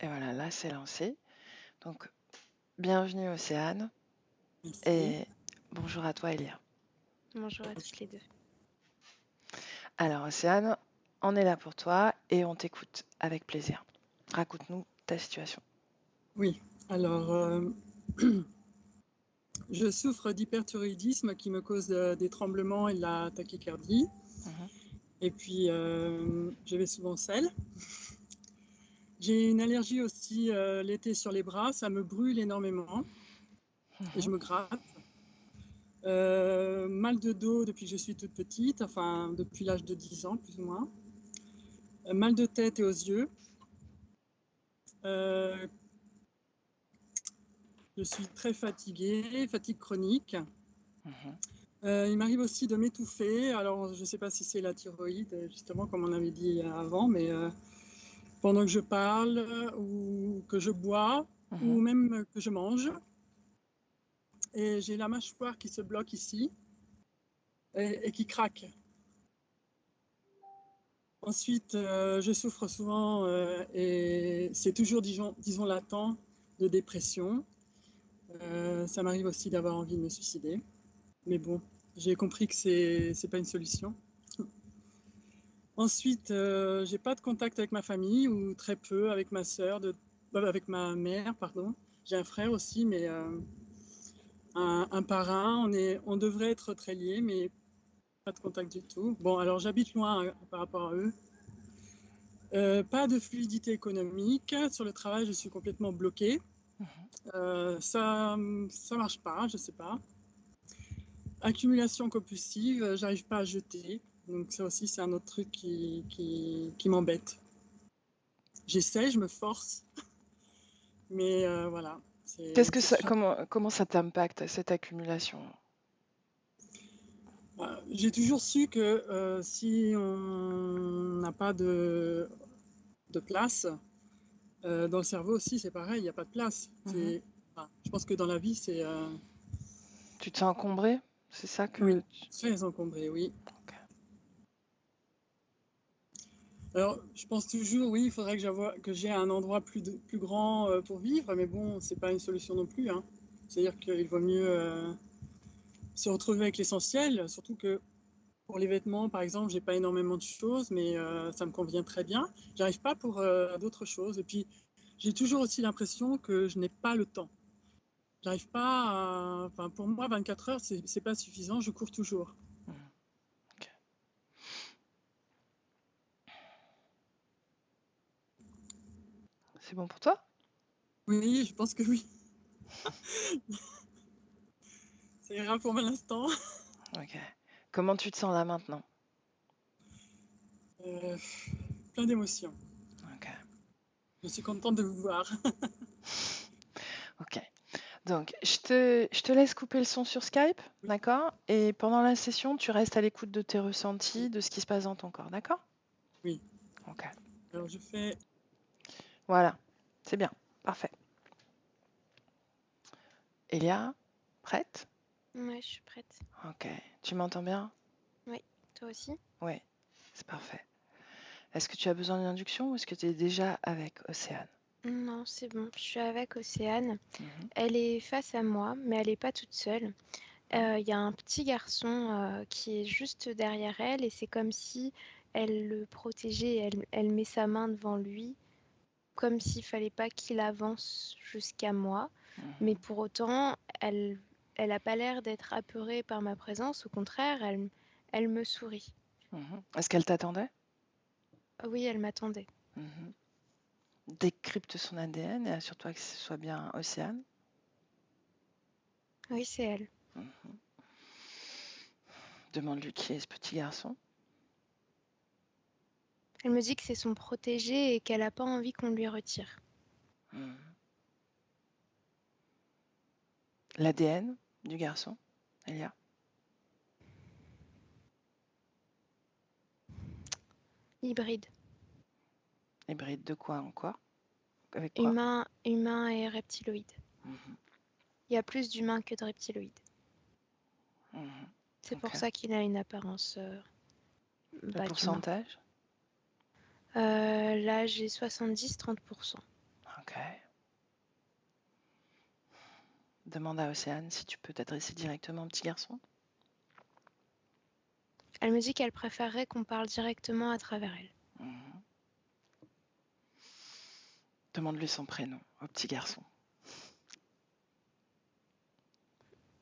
Et voilà, là, c'est lancé. Donc, bienvenue Océane Merci. et bonjour à toi Elia. Bonjour à toutes les deux. Alors Océane, on est là pour toi et on t'écoute avec plaisir. Raconte-nous ta situation. Oui, alors je souffre d'hyperthyroïdisme qui me cause des tremblements et de la tachycardie. Mhm, Et puis, je vais souvent au sel. J'ai une allergie aussi l'été sur les bras, ça me brûle énormément et je mhm, me gratte. Mal de dos depuis que je suis toute petite, enfin depuis l'âge de 10 ans plus ou moins. Mal de tête et aux yeux. Euh, je suis très fatiguée, fatigue chronique. mhm. Il m'arrive aussi de m'étouffer. Alors, je ne sais pas si c'est la thyroïde, justement, comme on avait dit avant, mais pendant que je parle ou que je bois ou Mhm. même que je mange. Et j'ai la mâchoire qui se bloque ici et qui craque. Ensuite, je souffre souvent et c'est toujours, disons, latent de dépression. Ça m'arrive aussi d'avoir envie de me suicider. Mais bon, j'ai compris que c'est pas une solution. Ensuite, j'ai pas de contact avec ma famille ou très peu avec ma sœur, avec ma mère, pardon. J'ai un frère aussi, mais un parrain. On devrait être très liés, mais pas de contact du tout. Bon, alors j'habite loin par rapport à eux. Pas de fluidité économique. Sur le travail, je suis complètement bloquée. Ça marche pas, je sais pas. Accumulation compulsive, j'arrive pas à jeter. Donc ça aussi, c'est un autre truc qui m'embête. J'essaie, je me force, mais voilà, Qu'est-ce que c'est ça, toujours. comment ça t'impacte cette accumulation? J'ai toujours su que si on n'a pas de place, dans le cerveau aussi, c'est pareil, il n'y a pas de place. Mhm. Je pense que dans la vie, c'est Tu te sens encombré? C'est ça oui, que très encombré, oui. Ok. Alors, je pense toujours, oui, il faudrait que j'ai un endroit plus grand pour vivre, mais bon, c'est pas une solution non plus, hein. C'est-à-dire qu'il vaut mieux se retrouver avec l'essentiel, surtout que pour les vêtements, par exemple, j'ai pas énormément de choses, mais ça me convient très bien. J'arrive pas pour d'autres choses. Et puis, j'ai toujours aussi l'impression que je n'ai pas le temps. J'arrive pas à... Enfin, pour moi, 24 heures, c'est pas suffisant. Je cours toujours. Mhm. Ok. C'est bon pour toi? Oui, je pense que oui. Ça ira pour l'instant. Ok. Comment tu te sens là maintenant? Euh, Plein d'émotions. Ok. Je suis contente de vous voir. Ok. Donc, je te laisse couper le son sur Skype, Oui, d'accord? Et pendant la session, tu restes à l'écoute de tes ressentis, de ce qui se passe dans ton corps, d'accord? oui. Ok. Alors, je fais... Voilà. C'est bien. Parfait. Elia, prête? Ouais, je suis prête. Ok. Tu m'entends bien? Oui, toi aussi? Oui. C'est parfait. Est-ce que tu as besoin d'induction ou est-ce que tu es déjà avec Océane? Non, c'est bon. Je suis avec Océane. Mhm. Elle est face à moi, mais elle n'est pas toute seule. Il y a un petit garçon qui est juste derrière elle et c'est comme si elle le protégeait. Elle met sa main devant lui, comme s'il fallait pas qu'il avance jusqu'à moi. Mais Mhm. pour autant, elle a pas l'air d'être apeurée par ma présence. Au contraire, elle me sourit. Mhm. Est-ce qu'elle t'attendait? Oui, elle m'attendait. Mhm. Décrypte son ADN et assure-toi que ce soit bien Océane. Oui, c'est elle. Mhm. Demande-lui qui est ce petit garçon. Elle me dit que c'est son protégé et qu'elle n'a pas envie qu'on lui retire. Mhm. L'ADN du garçon, Elia. Hybride. Hybride de quoi en quoi? Avec quoi? Humain et reptiloïde. Mhm. Il y a plus d'humains que de reptiloïdes. Mhm. C'est Ok. pour ça qu'il a une apparence Le d'humain. pourcentage? Là, j'ai 70-30%. Ok. Demande à Océane si tu peux t'adresser directement au petit garçon. Elle me dit qu'elle préférerait qu'on parle directement à travers elle. Mhm. Demande-lui son prénom au petit garçon.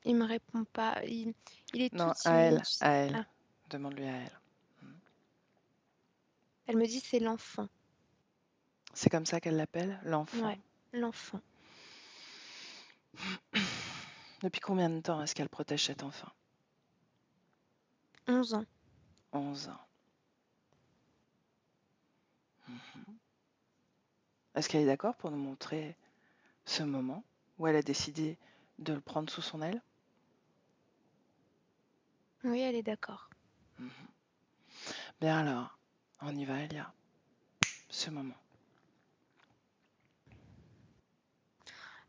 Il me répond pas. Il est tout Non, à timide. elle, à elle. Ah, Demande-lui à elle. elle me dit c'est l'enfant. C'est comme ça qu'elle l'appelle, l'enfant. Ouais, l'enfant. Depuis combien de temps est-ce qu'elle protège cet enfant? 11 ans. 11 ans. Mhm. Est-ce qu'elle est d'accord pour nous montrer ce moment où elle a décidé de le prendre sous son aile? Oui, elle est d'accord. Mhm. Bien alors, on y va, Elia. Ce moment.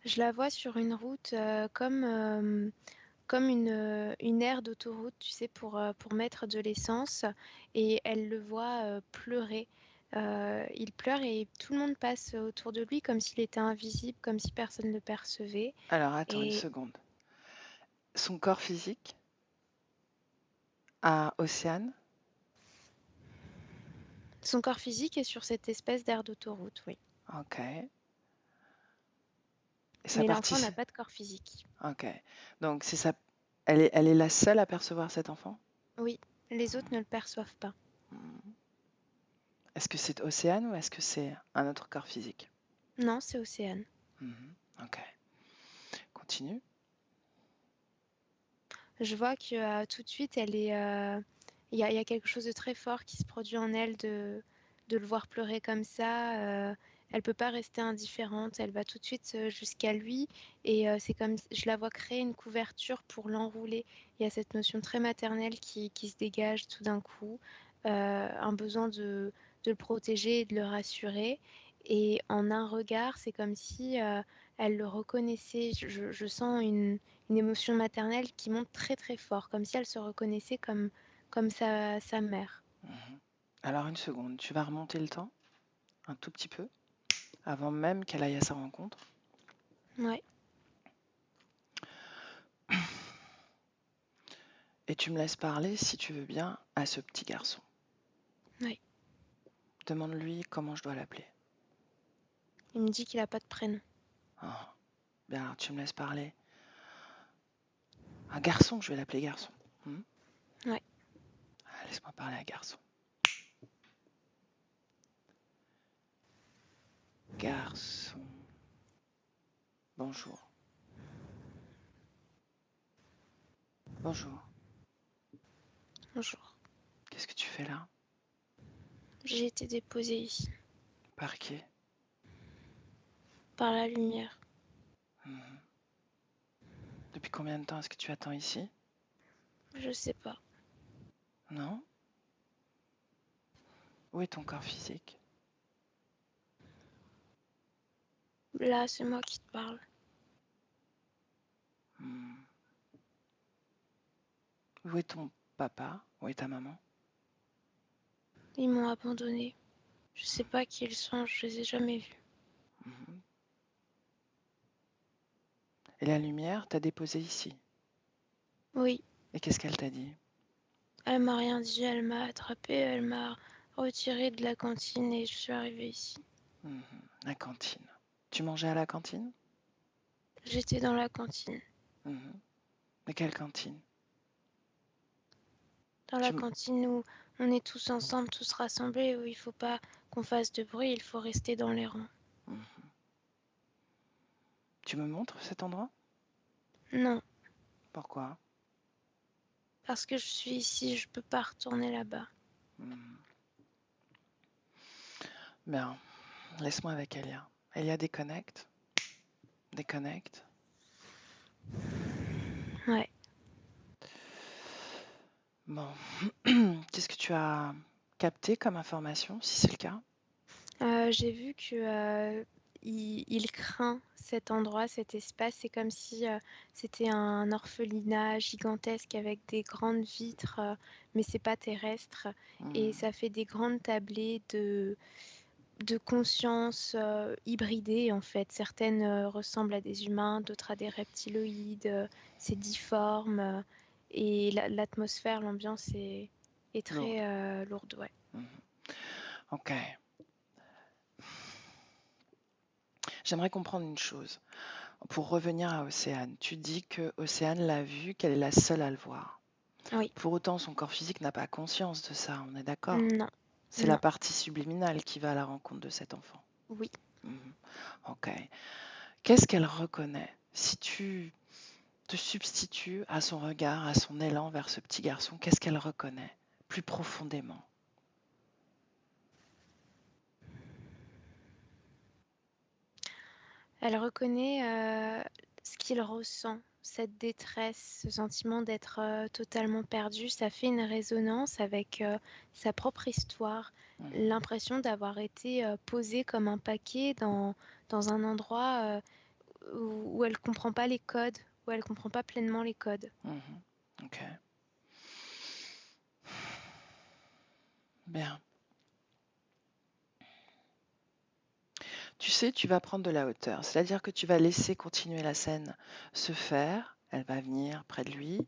Je la vois sur une route comme une aire d'autoroute, tu sais, pour mettre de l'essence. Et elle le voit pleurer. Il pleure et tout le monde passe autour de lui comme s'il était invisible, comme si personne ne le percevait. Alors, attends une Et seconde. Son corps physique à Océane, son corps physique est sur cette espèce d'aire d'autoroute, oui. ok. Et sa Mais partie, l'enfant n'a pas de corps physique. ok. Donc, elle est la seule à percevoir cet enfant? Oui, les autres ne le perçoivent pas. Hmm. Est-ce que c'est Océane ou est-ce que c'est un autre corps physique? Non, c'est Océane. Mhm. Ok. Continue. Je vois que tout de suite, il y a quelque chose de très fort qui se produit en elle de le voir pleurer comme ça. Elle peut pas rester indifférente. Elle va tout de suite jusqu'à lui et c'est comme je la vois créer une couverture pour l'enrouler. Il y a cette notion très maternelle qui se dégage tout d'un coup, un besoin de le protéger et de le rassurer. Et en un regard, c'est comme si elle le reconnaissait. Je sens une émotion maternelle qui monte très très fort, comme si elle se reconnaissait comme sa mère. Mhm. Alors, une seconde. Tu vas remonter le temps un tout petit peu avant même qu'elle aille à sa rencontre. Ouais, Et tu me laisses parler, si tu veux bien, à ce petit garçon. ouais. Demande-lui comment je dois l'appeler. Il me dit qu'il a pas de prénom. Ah, bien, alors tu me laisses parler. Un garçon, je vais l'appeler garçon. Hmm. Ouais. Ah, laisse-moi parler à garçon. Garçon. Bonjour. Bonjour. Bonjour. Qu'est-ce que tu fais là? J'ai été déposée ici Par qui? par la lumière. Mhm. Depuis combien de temps est-ce que tu attends ici? Je sais pas. Non? Où est ton corps physique? Là, c'est moi qui te parle. Hmm. Où est ton papa? Où est ta maman? Ils m'ont abandonnée. Je sais pas qui ils sont, je les ai jamais vus. Mhm. Et la lumière t'a déposé ici. Oui, Et qu'est-ce qu'elle t'a dit? elle m'a rien dit, elle m'a attrapée, elle m'a retirée de la cantine et je suis arrivée ici. Mhm. La cantine. Tu mangeais à la cantine? J'étais dans la cantine. Mhm. Mais quelle cantine? Dans la Tu, m- cantine où on est tous ensemble, tous rassemblés, où il faut pas qu'on fasse de bruit, il faut rester dans les rangs. Mhm. Tu me montres cet endroit? Non, Pourquoi? parce que je suis ici, je peux pas retourner là-bas. Mhm. Bien, laisse-moi avec Elia. Elia, déconnecte. Déconnecte. Ouais. Bon. Qu'est-ce que tu as capté comme information, si c'est le cas? J'ai vu que il craint cet endroit, cet espace. C'est comme si c'était un orphelinat gigantesque avec des grandes vitres, mais c'est pas terrestre. Et Mhm. ça fait des grandes tablées de conscience hybridée en fait. Certaines ressemblent à des humains, d'autres à des reptiloïdes. C'est difforme et l'atmosphère, l'ambiance est Lourd. très lourde, ouais. Ok. J'aimerais comprendre une chose. Pour revenir à Océane, tu dis que Océane l'a vu, qu'elle est la seule à le voir. Oui, Pour autant, son corps physique n'a pas conscience de ça, on est d'accord? non, C'est la non, partie subliminale qui va à la rencontre de cet enfant. oui. Mhm. Ok. Qu'est-ce qu'elle reconnaît? Si tu te substitues à son regard, à son élan vers ce petit garçon, qu'est-ce qu'elle reconnaît plus profondément? Elle reconnaît ce qu'il ressent, cette détresse, ce sentiment d'être totalement perdu. Ça fait une résonance avec sa propre histoire, Mhm. l'impression d'avoir été posée comme un paquet dans un endroit où elle comprend pas les codes, où elle comprend pas pleinement les codes. Mhm. Ok. Bien. Tu sais, tu vas prendre de la hauteur, c'est-à-dire que tu vas laisser continuer la scène se faire. Elle va venir près de lui,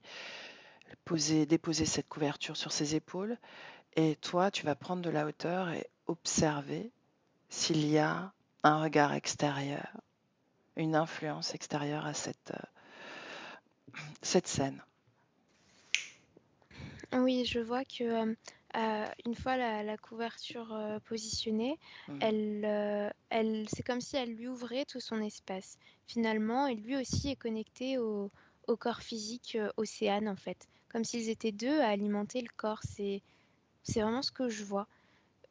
déposer cette couverture sur ses épaules, et toi, tu vas prendre de la hauteur et observer s'il y a un regard extérieur, une influence extérieure à cette scène. Oui, je vois que une fois la couverture positionnée, Mhm. c'est comme si elle lui ouvrait tout son espace. Finalement, et lui aussi est connecté au corps physique Océane, en fait. Comme s'ils étaient deux à alimenter le corps. C'est vraiment ce que je vois.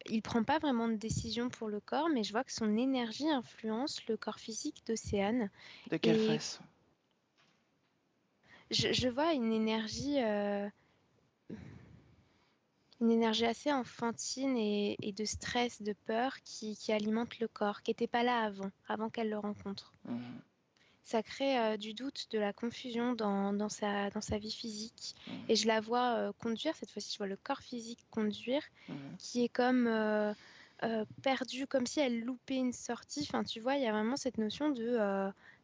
Il prend pas vraiment de décision pour le corps, mais je vois que son énergie influence le corps physique d'Océane. De quelle Et façon? je vois une énergie assez enfantine et de stress, de peur qui alimente le corps, qui n'était pas là avant qu'elle le rencontre. Mhm. Ça crée du doute, de la confusion dans sa vie physique. Mhm. Et je la vois conduire, cette fois-ci je vois le corps physique conduire, Mhm. qui est comme perdu, comme si elle loupait une sortie. Enfin, tu vois, il y a vraiment cette notion de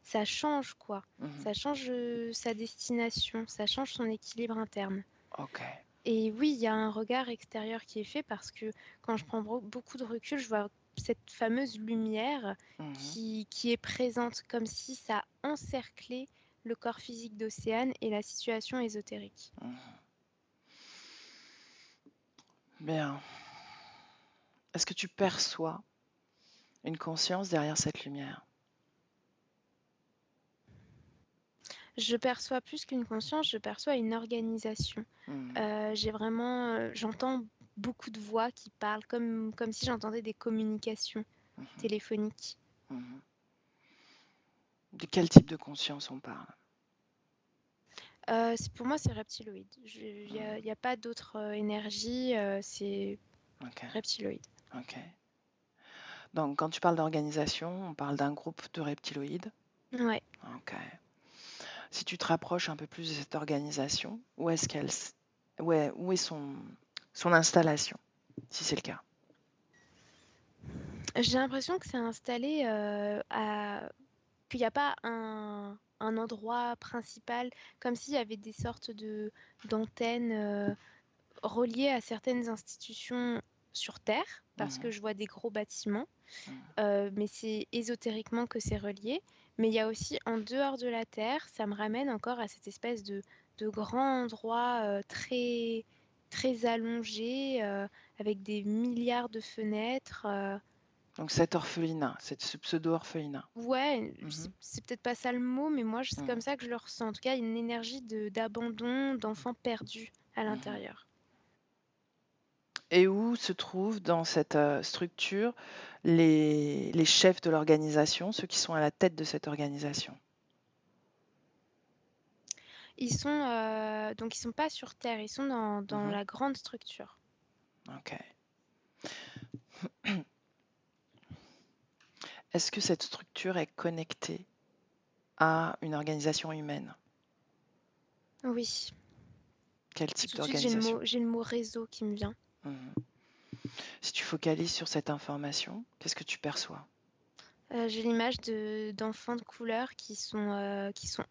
ça change quoi. Mhm. Ça change sa destination, ça change son équilibre interne. Ok. Et oui, il y a un regard extérieur qui est fait parce que quand je prends beaucoup de recul, je vois cette fameuse lumière Mhm. qui est présente, comme si ça encerclait le corps physique d'Océane et la situation ésotérique. Mhm. Bien. Est-ce que tu perçois une conscience derrière cette lumière? Je perçois plus qu'une conscience, je perçois une organisation. Mhm. J'entends beaucoup de voix qui parlent comme si j'entendais des communications Mhm. téléphoniques. Mhm. De quel type de conscience on parle? Pour moi, c'est reptiloïde. Il n'y a pas d'autre énergie, c'est Ok. reptiloïde. Ok. Donc, quand tu parles d'organisation, on parle d'un groupe de reptiloïdes. Ouais. Ok. Si tu te rapproches un peu plus de cette organisation, où est son installation, si c'est le cas? J'ai l'impression que c'est installé qu'il n'y a pas un endroit principal, comme s'il y avait des sortes d'antennes reliées à certaines institutions sur Terre, parce que Mhm. je vois des gros bâtiments, Mhm. mais c'est ésotériquement que c'est relié. Mais il y a aussi en dehors de la Terre, ça me ramène encore à cette espèce de grand endroit très, très allongé, avec des milliards de fenêtres. Donc, cet orphelinat, ce pseudo-orphelinat. Ouais, Mhm. c'est peut-être pas ça le mot, mais moi, c'est comme Mhm. ça que je le ressens. En tout cas, une énergie d'abandon, d'enfant perdu à Mhm. l'intérieur. Et où se trouvent dans cette structure les chefs de l'organisation, ceux qui sont à la tête de cette organisation? Donc ils sont pas sur Terre, ils sont dans Mhm. la grande structure. Ok. Est-ce que cette structure est connectée à une organisation humaine? Oui. Quel type Tout de suite, j'ai le d'organisation? mot, j'ai le mot réseau qui me vient. Mhm. Si tu focalises sur cette information, qu'est-ce que tu perçois? J'ai l'image d'enfants de couleur qui sont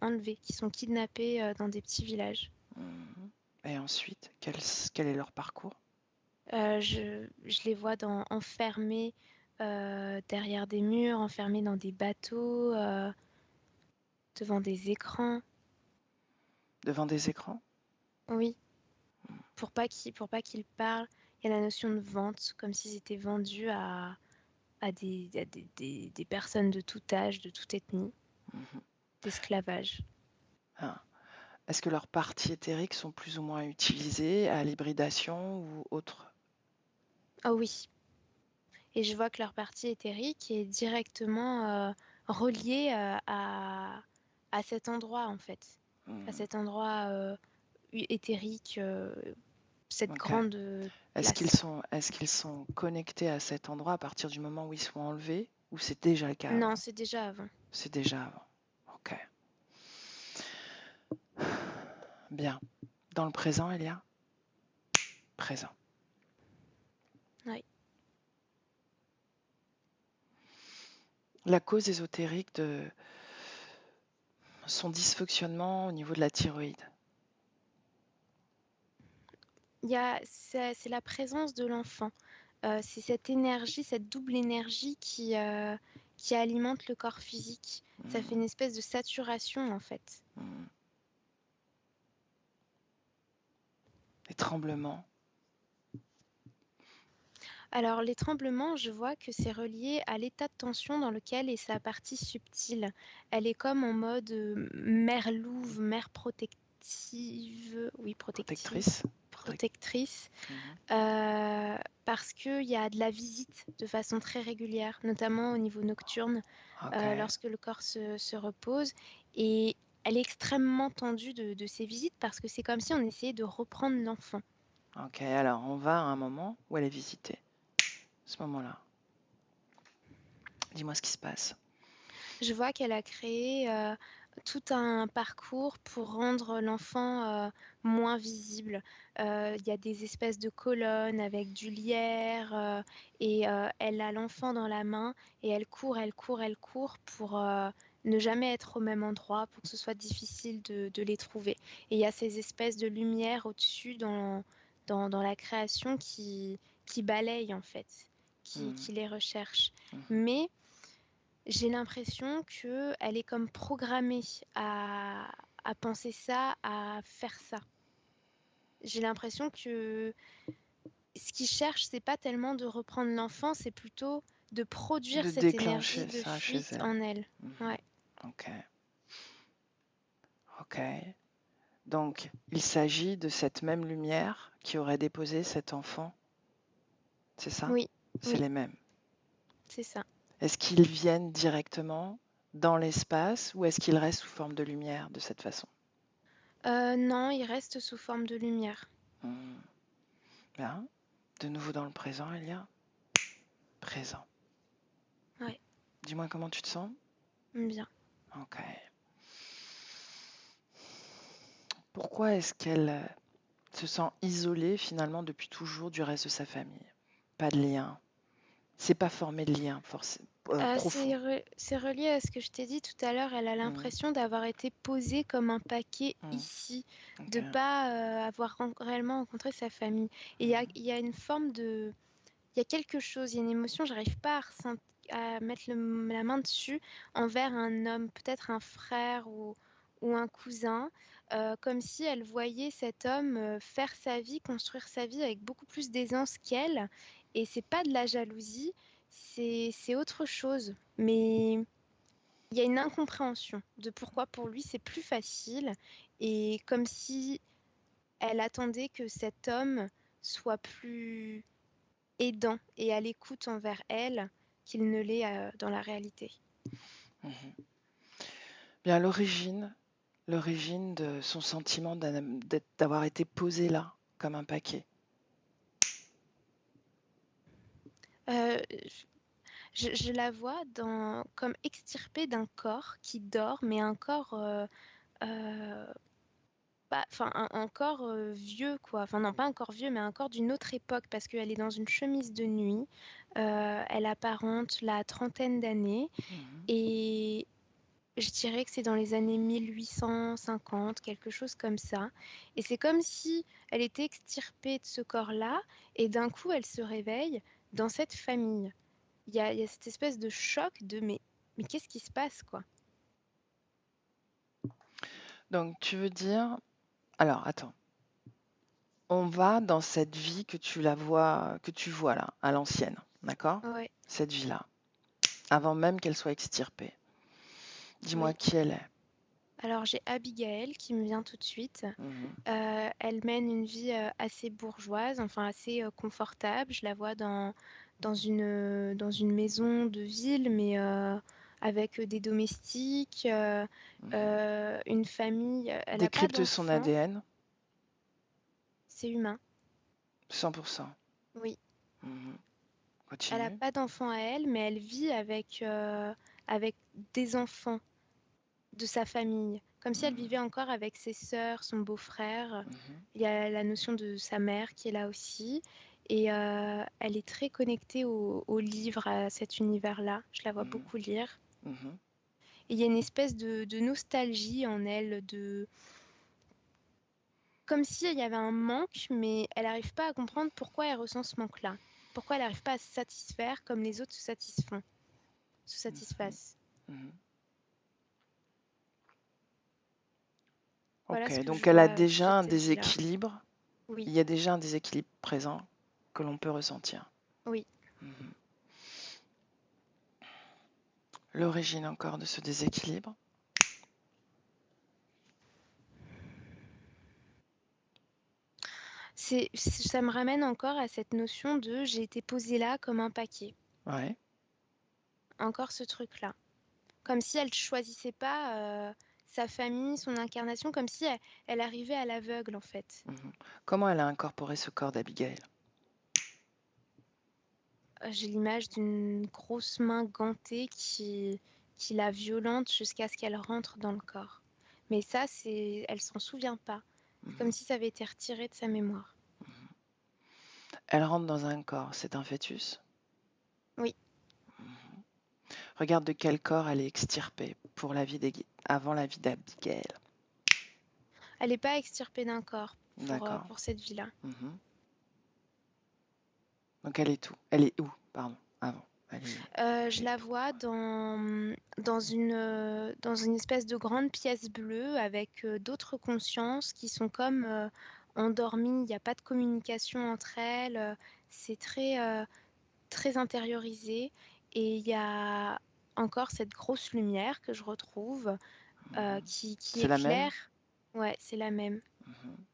enlevés, qui sont kidnappés dans des petits villages. Mhm. Et ensuite, quel est leur parcours? Je les vois enfermés derrière des murs, enfermés dans des bateaux, devant des écrans. Devant des écrans? Oui, pour pas qu'ils parlent. Il y a la notion de vente, comme s'ils étaient vendus à des personnes de tout âge, de toute ethnie, Mhm. d'esclavage. Ah. Est-ce que leurs parties éthériques sont plus ou moins utilisées à l'hybridation ou autre? Oh oui, et je vois que leur partie éthérique est directement reliée à cet endroit, en fait. À Hmm. cet endroit éthérique, cette Ok. grande place. Est-ce qu'ils sont connectés à cet endroit à partir du moment où ils sont enlevés ou c'est déjà le cas Non, avant? c'est déjà avant. C'est déjà avant. Ok. Bien. Dans le présent, Elia? Présent. Oui. La cause ésotérique de son dysfonctionnement au niveau de la thyroïde. C'est la présence de l'enfant. C'est cette énergie, cette double énergie qui alimente le corps physique. Ça fait Hmm. une espèce de saturation, en fait. Hmm. Les tremblements. Alors, les tremblements, je vois que c'est relié à l'état de tension dans lequel est sa partie subtile. Elle est comme en mode mère louve, mère protective, oui, protective, Protectrice. protectrice, Mhm. parce qu'il y a de la visite de façon très régulière, notamment au niveau nocturne, Ok. lorsque le corps se repose. Et elle est extrêmement tendue de ces visites parce que c'est comme si on essayait de reprendre l'enfant. Ok. Alors, on va à un moment où elle est visitée. Ce moment-là. Dis-moi ce qui se passe. Je vois qu'elle a créé tout un parcours pour rendre l'enfant moins visible. Il y a des espèces de colonnes avec du lierre et elle a l'enfant dans la main et elle court, elle court, elle court pour ne jamais être au même endroit, pour que ce soit difficile de les trouver. Et il y a ces espèces de lumière au-dessus dans la création qui balayent en fait, Hmm. qui les recherche. Mhm. Mais j'ai l'impression qu'elle est comme programmée à penser ça, à faire ça. J'ai l'impression que ce qu'ils cherche, c'est pas tellement de reprendre l'enfant, c'est plutôt de produire De cette énergie déclencher de ça chez fuite elle. en elle. Mhm. Ouais. Ok. Ok. Donc, il s'agit de cette même lumière qui aurait déposé cet enfant. C'est ça? Oui, C'est oui, les mêmes. c'est ça. Est-ce qu'ils viennent directement dans l'espace ou est-ce qu'ils restent sous forme de lumière de cette façon? Non, il reste sous forme de lumière. Hmm. Bien. De nouveau dans le présent, Elia. Présent. Ouais, Dis-moi comment tu te sens? bien. Ok. Pourquoi est-ce qu'elle se sent isolée finalement depuis toujours du reste de sa famille? Pas de lien. C'est pas formé de lien profond. C'est relié à ce que je t'ai dit tout à l'heure. Elle a Hmm. l'impression d'avoir été posée comme un paquet Hmm. ici, Ok. de pas avoir réellement rencontré sa famille. Et Hmm. il y a une forme de, il y a quelque chose, il y a une émotion. J'arrive pas à mettre la main dessus envers un homme, peut-être un frère ou un cousin, comme si elle voyait cet homme faire sa vie, construire sa vie avec beaucoup plus d'aisance qu'elle. Et c'est pas de la jalousie, c'est autre chose. Mais il y a une incompréhension de pourquoi pour lui c'est plus facile et comme si elle attendait que cet homme soit plus aidant et à l'écoute envers elle qu'il ne l'est dans la réalité. Mhm. Bien, l'origine de son sentiment d'avoir été posé là, comme un paquet. Euh, je la vois comme extirpée d'un corps qui dort, mais un corps euh, enfin, un corps vieux, quoi. Enfin, non, pas un corps vieux, mais un corps d'une autre époque, parce qu'elle est dans une chemise de nuit. Elle apparente la trentaine d'années. Mhm. Et je dirais que c'est dans les années 1850, quelque chose comme ça. Et c'est comme si elle était extirpée de ce corps-là, et d'un coup, elle se réveille dans cette famille. Il y a cette espèce de choc de mais qu'est-ce qui se passe, quoi? Donc, tu veux dire... Alors, attends. On va dans cette vie que tu vois là, à l'ancienne, d'accord? Ouais, Cette vie-là, avant même qu'elle soit extirpée. Dis-moi oui. qui elle est. Alors j'ai Abigail qui me vient tout de suite. Mhm. Elle mène une vie assez bourgeoise, enfin assez confortable. Je la vois dans une maison de ville, mais avec des domestiques, Mhm. une famille. Elle n'a pas Décrypte son d'enfants, ADN, c'est humain, 100%. oui. Mhm. Elle n'a Continue. pas d'enfants à elle, mais elle vit avec des enfants de sa famille, comme si elle Mhm. vivait encore avec ses sœurs, son beau-frère. Mhm. Il y a la notion de sa mère qui est là aussi. Et elle est très connectée au livre, à cet univers-là. Je la vois Mhm. beaucoup lire. Mhm. Et il y a une espèce de nostalgie en elle, comme s'il y avait un manque, mais elle n'arrive pas à comprendre pourquoi elle ressent ce manque-là. Pourquoi elle n'arrive pas à se satisfaire comme les autres se satisfassent. Mhm. Voilà Ok, ce que je donc elle a vois déjà de un cette vie-là. déséquilibre. Oui, Il y a déjà un déséquilibre présent que l'on peut ressentir. oui. Mhm. L'origine encore de ce déséquilibre. Ça me ramène encore à cette notion de j'ai été posée là comme un paquet. Ouais. Encore ce truc-là. Comme si elle choisissait pas sa famille, son incarnation, comme si elle arrivait à l'aveugle en fait. Mhm. Comment elle a incorporé ce corps d'Abigail? J'ai l'image d'une grosse main gantée qui la violente jusqu'à ce qu'elle rentre dans le corps. Mais ça, elle s'en souvient pas. C'est comme Mhm. si ça avait été retiré de sa mémoire. Elle rentre dans un corps, c'est un fœtus. Oui, Mhm. Regarde de quel corps elle est extirpée pour avant la vie d'Abigail. elle n'est pas extirpée d'un corps D'accord. pour cette vie-là. Mhm. Donc elle est où? Elle est où? Pardon, avant. Je la vois dans une espèce de grande pièce bleue avec d'autres consciences qui sont comme endormies. Il n'y a pas de communication entre elles. C'est très intériorisé. Et il y a encore cette grosse lumière que je retrouve Mhm. qui C'est la même? éclaire. Ouais, c'est la même. Mhm.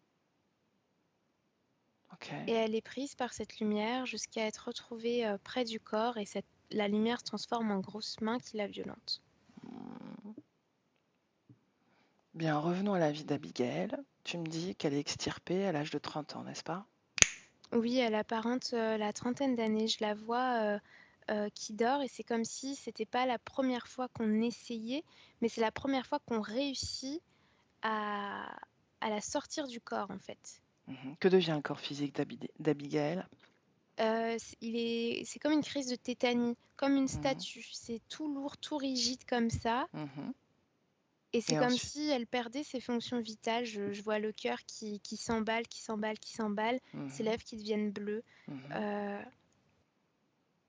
Ok. Et elle est prise par cette lumière jusqu'à être retrouvée près du corps et la lumière se transforme en grosse main qui la violente. Mhm. Bien, revenons à la vie d'Abigail. Tu me dis qu'elle est extirpée à l'âge de 30 ans, n'est-ce pas? Oui, elle apparente la trentaine d'années. Je la vois qui dort et c'est comme si c'était pas la première fois qu'on essayait, mais c'est la première fois qu'on réussit à, à la sortir du corps en fait. Mhm. Que devient le corps physique d'Abigail? C'est comme une crise de tétanie, comme une Mhm. statue. C'est tout lourd, tout rigide comme ça. Mhm. Et c'est Et comme ensuite? si elle perdait ses fonctions vitales. Je vois le cœur qui s'emballe, qui s'emballe, qui s'emballe, ses Mhm. lèvres qui deviennent bleues. Mhm. Euh,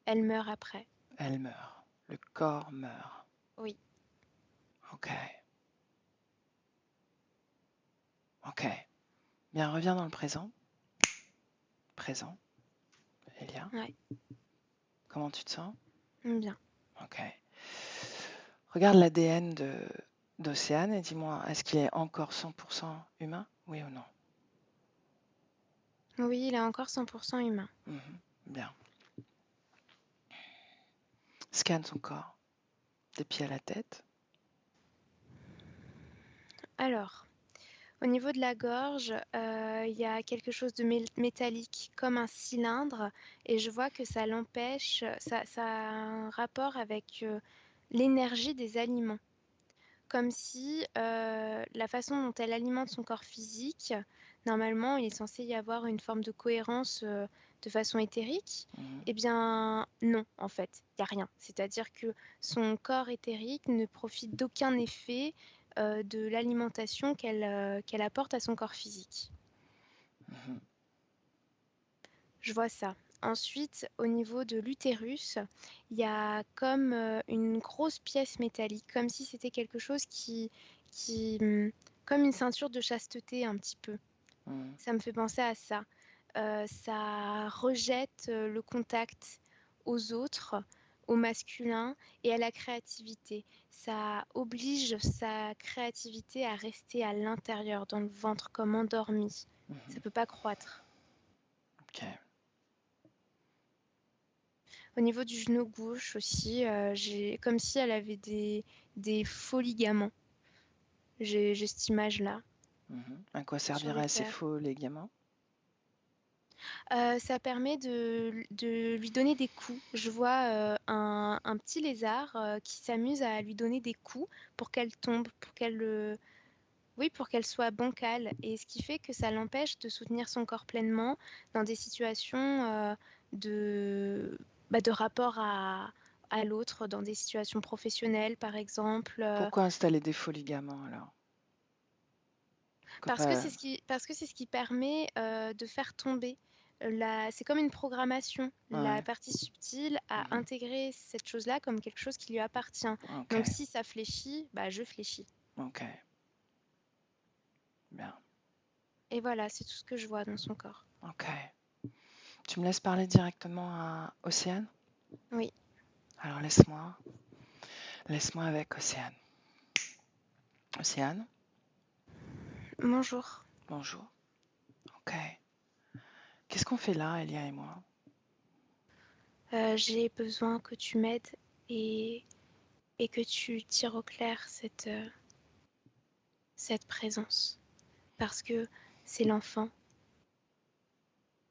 Elle meurt après. Elle meurt. Le corps meurt. Oui. Ok. Ok. Bien, reviens dans le présent. Présent. Elia, Ouais, comment tu te sens? bien. Ok. Regarde l'ADN d'Océane et dis-moi, est-ce qu'il est encore 100% humain? Oui ou non? Oui, il est encore 100% humain. Mhm. Bien. Scanne son corps, des pieds à la tête. Alors, au niveau de la gorge, il y a quelque chose de métallique, comme un cylindre, et je vois que ça l'empêche, ça a un rapport avec l'énergie des aliments. comme si la façon dont elle alimente son corps physique, normalement, il est censé y avoir une forme de cohérence de façon éthérique. Mhm. Eh bien, non, en fait, il n'y a rien. C'est-à-dire que son corps éthérique ne profite d'aucun effet de l'alimentation qu'elle apporte à son corps physique. Mhm. Je vois ça. Ensuite, au niveau de l'utérus, il y a comme une grosse pièce métallique, comme si c'était quelque chose comme une ceinture de chasteté un petit peu. Mhm. Ça me fait penser à ça. Ça rejette le contact aux autres, au masculin et à la créativité. Ça oblige sa créativité à rester à l'intérieur, dans le ventre, comme endormie. Ça ne peut pas croître. Ok. Au niveau du genou gauche aussi, j'ai comme si elle avait des faux ligaments. J'ai cette image-là Mhm. À quoi sur le serviraient ces fer. faux ligaments? Ça permet de lui donner des coups. Je vois un petit lézard qui s'amuse à lui donner des coups pour qu'elle tombe, oui, pour qu'elle soit bancale. Et ce qui fait que ça l'empêche de soutenir son corps pleinement dans des situations de, de rapport à l'autre, dans des situations professionnelles, par exemple. Pourquoi installer des faux ligaments alors? Parce que parce que c'est ce qui permet de faire tomber. C'est comme une programmation. La Ouais. partie subtile a Mhm. intégré cette chose-là comme quelque chose qui lui appartient. Ok. Donc si ça fléchit, bah, je fléchis. Ok. Bien. Et voilà, c'est tout ce que je vois dans son corps. Ok. Tu me laisses parler directement à Océane? Oui, Alors laisse-moi avec Océane. Océane, bonjour. bonjour. Ok. Qu'est-ce qu'on fait là, Elia et moi? J'ai besoin que tu m'aides et, et que tu tires au clair cette présence. Parce que c'est l'enfant.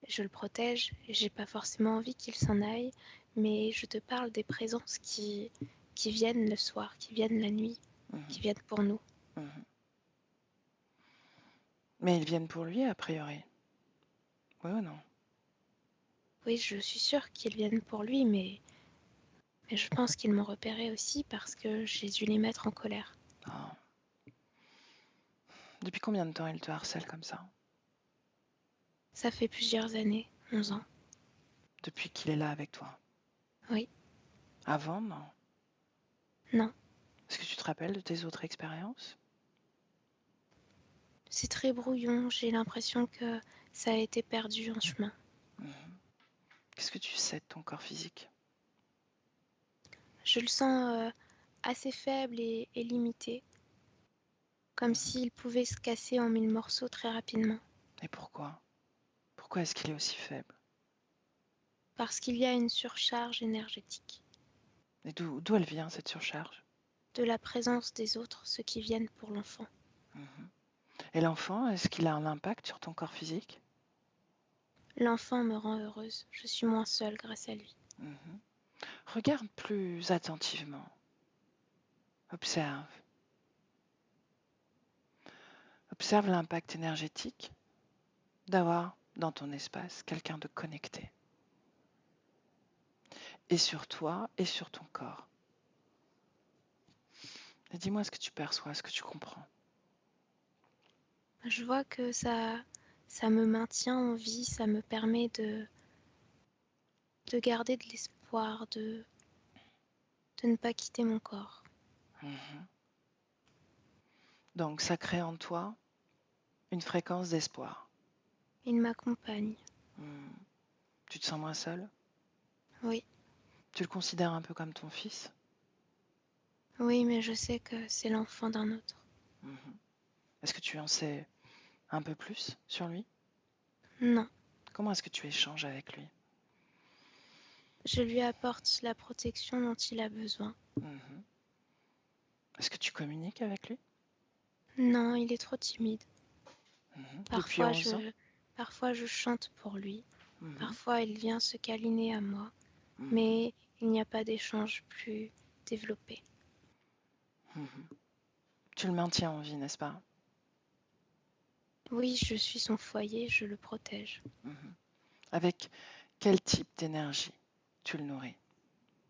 Je le protège et j'ai pas forcément envie qu'il s'en aille, mais je te parle des présences qui viennent le soir, qui viennent la nuit, qui Mhm. viennent pour nous. Mhm. Mais ils viennent pour lui, a priori. Oui ou non? Oui, je suis sûre qu'ils viennent pour lui, mais je pense qu'ils m'ont repéré aussi parce que j'ai dû les mettre en colère. Ah. Depuis combien de temps il te harcèle comme ça? Ça fait plusieurs années, 11 ans. Depuis qu'il est là avec toi? Oui, Avant, non? non, Est-ce que tu te rappelles de tes autres expériences? c'est très brouillon, j'ai l'impression que ça a été perdu en chemin. Mhm. Qu'est-ce que tu sais de ton corps physique? Je le sens assez faible et limité, comme Mhm. s'il pouvait se casser en mille morceaux très rapidement. Et pourquoi? Pourquoi est-ce qu'il est aussi faible? Parce qu'il y a une surcharge énergétique, Et d'où elle vient, cette surcharge? de la présence des autres, ceux qui viennent pour l'enfant. Mhm. Et l'enfant, est-ce qu'il a un impact sur ton corps physique? L'enfant me rend heureuse, je suis moins seule grâce à lui. Mhm. Regarde plus attentivement. Observe. Observe l'impact énergétique d'avoir dans ton espace quelqu'un de connecté. Et sur toi et sur ton corps. Et dis-moi ce que tu perçois, ce que tu comprends. Je vois que ça me maintient en vie, ça me permet de garder de l'espoir, de ne pas quitter mon corps. Mhm. Donc ça crée en toi une fréquence d'espoir. Il m'accompagne, Mhm. Tu te sens moins seul? oui, Tu le considères un peu comme ton fils? oui, mais je sais que c'est l'enfant d'un autre. Mhm. Est-ce que tu en sais un peu plus sur lui? Non, Comment est-ce que tu échanges avec lui? je lui apporte la protection dont il a besoin. Mhm. Est-ce que tu communiques avec lui? Non, il est trop timide. Mhm. Depuis Parfois 11 ans? je, parfois je chante pour lui, Mhm. parfois il vient se câliner à moi, Mhm. mais il n'y a pas d'échange plus développé. Mhm. Tu le maintiens en vie, n'est-ce pas? Oui, je suis son foyer, je le protège. Mhm. Avec quel type d'énergie tu le nourris?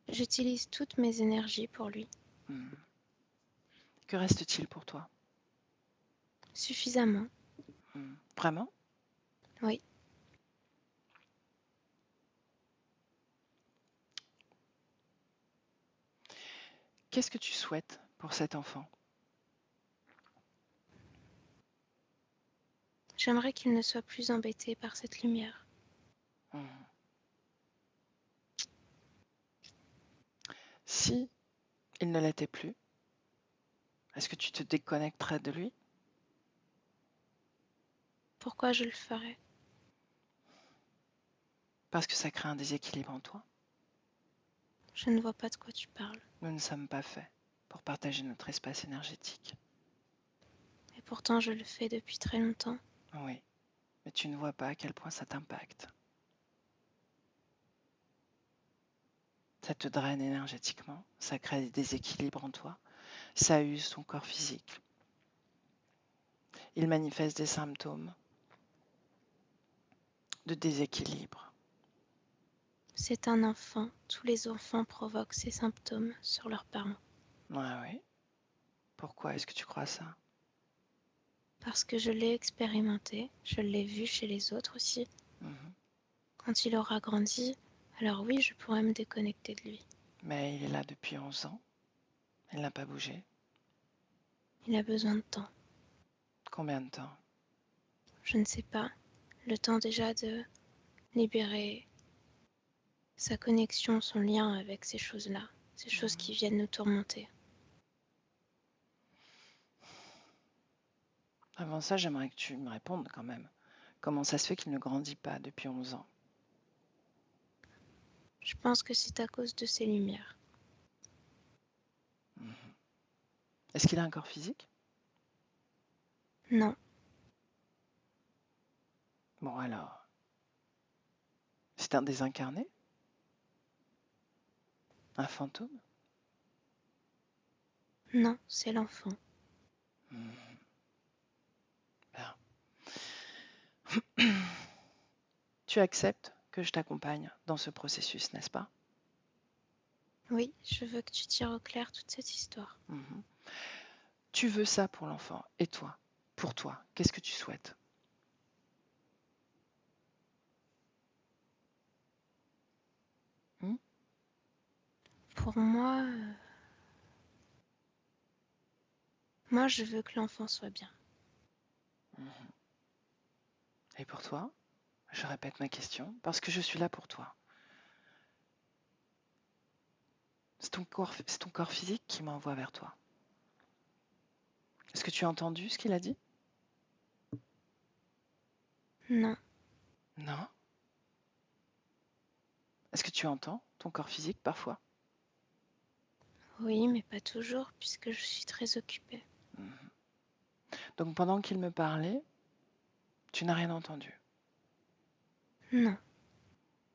J'utilise toutes mes énergies pour lui, Mhm. Que reste-t-il pour toi? suffisamment. Vraiment? Oui, Qu'est-ce que tu souhaites pour cet enfant? j'aimerais qu'il ne soit plus embêté par cette lumière. Mhm. Si il ne l'était plus, est-ce que tu te déconnecterais de lui? Pourquoi je le ferais? Parce que ça crée un déséquilibre en toi. Je ne vois pas de quoi tu parles. Nous ne sommes pas faits pour partager notre espace énergétique. Et pourtant, je le fais depuis très longtemps. Oui, mais tu ne vois pas à quel point ça t'impacte. Ça te draine énergétiquement, ça crée des déséquilibres en toi, ça use ton corps physique. Il manifeste des symptômes de déséquilibre. C'est un enfant. Tous les enfants provoquent ces symptômes sur leurs parents. Ah oui. Pourquoi est-ce que tu crois ça? Parce que je l'ai expérimenté, je l'ai vu chez les autres aussi. Mhm. Quand il aura grandi, alors oui, je pourrais me déconnecter de lui. Mais il est là depuis 11 ans. Il n'a pas bougé. Il a besoin de temps. Combien de temps? Je ne sais pas. Le temps déjà de libérer sa connexion, son lien avec ces choses-là. Ces choses qui viennent nous tourmenter. Avant ça, j'aimerais que tu me répondes quand même. Comment ça se fait qu'il ne grandit pas depuis 11 ans? Je pense que c'est à cause de ces lumières. Mhm. Est-ce qu'il a un corps physique? Non, Bon alors, c'est un désincarné? Un fantôme? non, c'est l'enfant. Mhm. Bien. Tu acceptes que je t'accompagne dans ce processus, n'est-ce pas? Oui, je veux que tu tires au clair toute cette histoire. Mhm. Tu veux ça pour l'enfant. Et toi? Pour toi, qu'est-ce que tu souhaites? Hmm. Pour moi, moi je veux que l'enfant soit bien. Mhm. Et pour toi? Je répète ma question parce que je suis là pour toi. C'est ton corps physique qui m'envoie vers toi. Est-ce que tu as entendu ce qu'il a dit? Non, Non. Est-ce que tu entends ton corps physique parfois? oui, mais pas toujours, puisque je suis très occupée. Mhm. Donc pendant qu'il me parlait, tu n'as rien entendu. Non,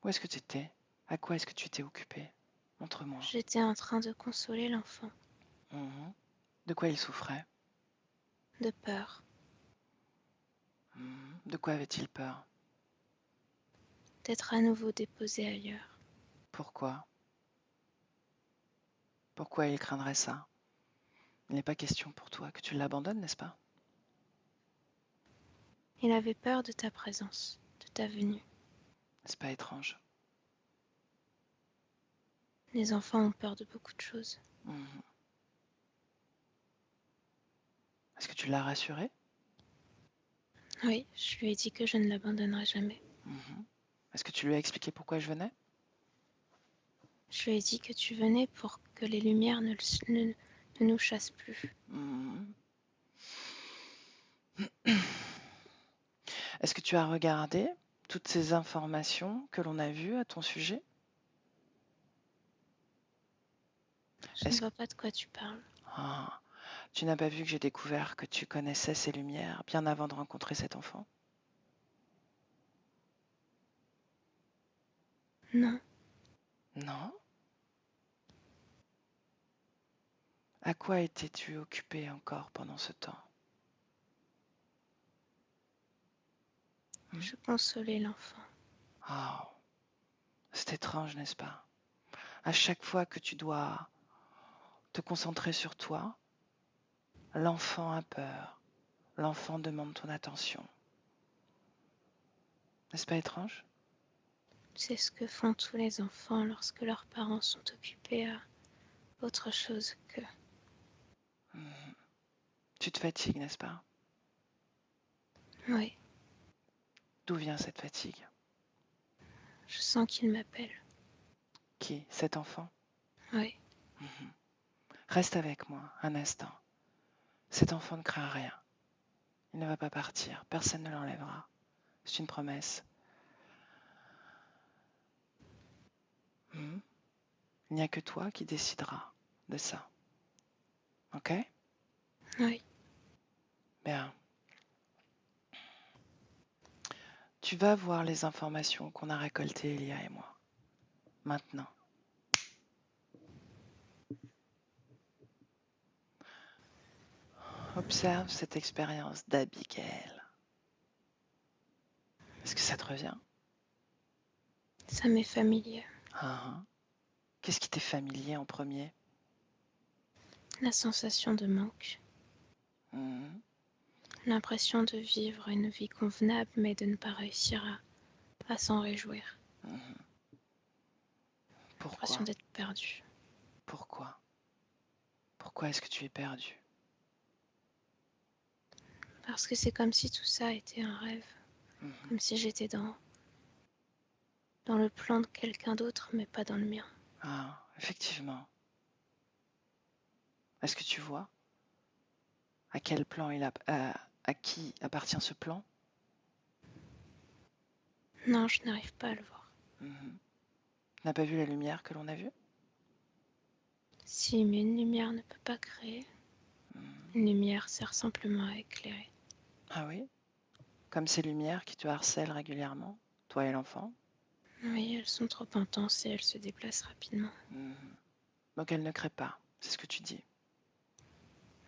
Où est-ce que tu étais? À quoi est-ce que tu t'es occupé? Montre-moi. j'étais en train de consoler l'enfant, Mhm. De quoi il souffrait? de peur, Mhm. De quoi avait-il peur? d'être à nouveau déposé ailleurs. Pourquoi? Pourquoi il craindrait ça? Il n'est pas question pour toi que tu l'abandonnes, n'est-ce pas? Il avait peur de ta présence, de ta venue. N'est-ce pas étrange? Les enfants ont peur de beaucoup de choses. Mhm. Est-ce que tu l'as rassuré? Oui, je lui ai dit que je ne l'abandonnerai jamais. Mhm. Est-ce que tu lui as expliqué pourquoi je venais? Je lui ai dit que tu venais pour que les lumières ne nous chassent plus. Mhm. Est-ce que tu as regardé toutes ces informations que l'on a vues à ton sujet? Je ne Est-ce vois pas de quoi tu parles. Ah, tu n'as pas vu que j'ai découvert que tu connaissais ces lumières bien avant de rencontrer cet enfant? Non, Non? À quoi étais-tu occupée encore pendant ce temps? Je consolais l'enfant. Oh, c'est étrange, n'est-ce pas? À chaque fois que tu dois te concentrer sur toi, l'enfant a peur. L'enfant demande ton attention. N'est-ce pas étrange? C'est ce que font tous les enfants lorsque leurs parents sont occupés à autre chose que... Tu te fatigues, n'est-ce pas? Oui, D'où vient cette fatigue? je sens qu'il m'appelle. Qui? Cet enfant? Oui, Reste avec moi un instant. Cet enfant ne craint rien. Il ne va pas partir. Personne ne l'enlèvera. C'est une promesse. Il n'y a que toi qui décideras de ça. Ok? oui. Bien. Tu vas voir les informations qu'on a récoltées, Elia et moi. Maintenant. Observe cette expérience d'Abigail. Est-ce que ça te revient? Ça m'est familier. Ah. Qu'est-ce qui t'est familier en premier? La sensation de manque. Mhm. L'impression de vivre une vie convenable mais de ne pas réussir à s'en réjouir. Pourquoi? L'impression d'être perdu. Pourquoi? Pourquoi est-ce que tu es perdu? Parce que c'est comme si tout ça était un rêve. Comme si j'étais dans le plan de quelqu'un d'autre mais pas dans le mien. Ah, effectivement. Est-ce que tu vois à quel plan à qui appartient ce plan? Non, je n'arrive pas à le voir. Tu n'as pas vu la lumière que l'on a vue? Si, mais une lumière ne peut pas créer. Une lumière sert simplement à éclairer. Ah oui? Comme ces lumières qui te harcèlent régulièrement, toi et l'enfant? Oui, elles sont trop intenses et elles se déplacent rapidement. Donc elles ne créent pas, c'est ce que tu dis.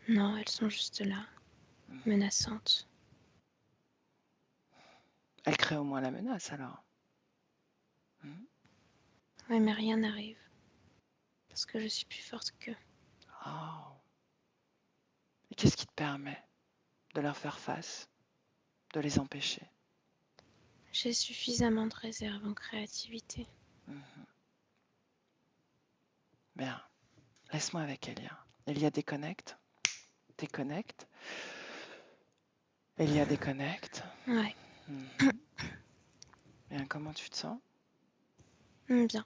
Non, elles sont juste là, menaçantes. Elles créent au moins la menace alors. Oui, mais rien n'arrive. Parce que je suis plus forte qu'eux. Oh. Et qu'est-ce qui te permet de leur faire face, de les empêcher? J'ai suffisamment de réserve en créativité. Bien, laisse-moi avec Elia. Elia déconnecte. Déconnecte. Elia déconnecte. Ouais, Bien, comment tu te sens? bien.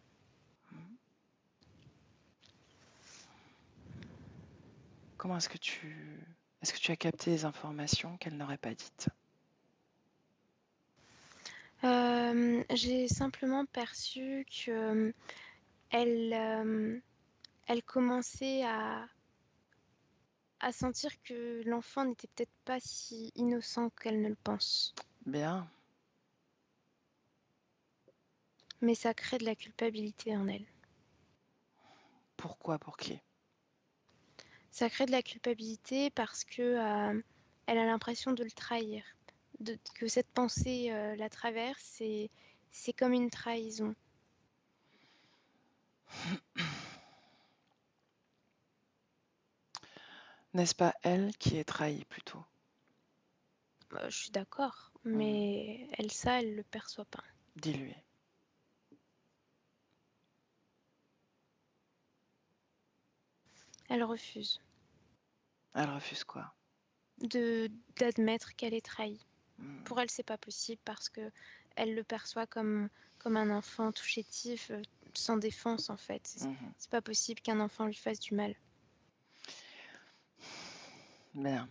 Comment est-ce que tu as capté les informations qu'elle n'aurait pas dites? J'ai simplement perçu que elle commençait à sentir que l'enfant n'était peut-être pas si innocent qu'elle ne le pense. Bien. Mais ça crée de la culpabilité en elle. Pourquoi? Pour qui? Ça crée de la culpabilité parce que elle a l'impression de le trahir, que cette pensée la traverse et c'est comme une trahison. N'est-ce pas elle qui est trahie plutôt? Je suis d'accord, mais elle le perçoit pas. Dis-lui. Elle refuse Elle refuse quoi? d'admettre qu'elle est trahie. Pour elle, c'est pas possible parce que elle le perçoit comme un enfant tout chétif, sans défense en fait. C'est pas possible qu'un enfant lui fasse du mal. Bien.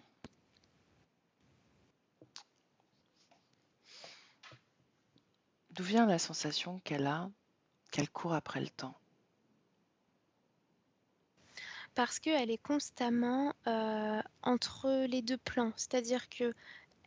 D'où vient la sensation qu'elle court après le temps? Parce qu'elle est constamment entre les deux plans. C'est-à-dire que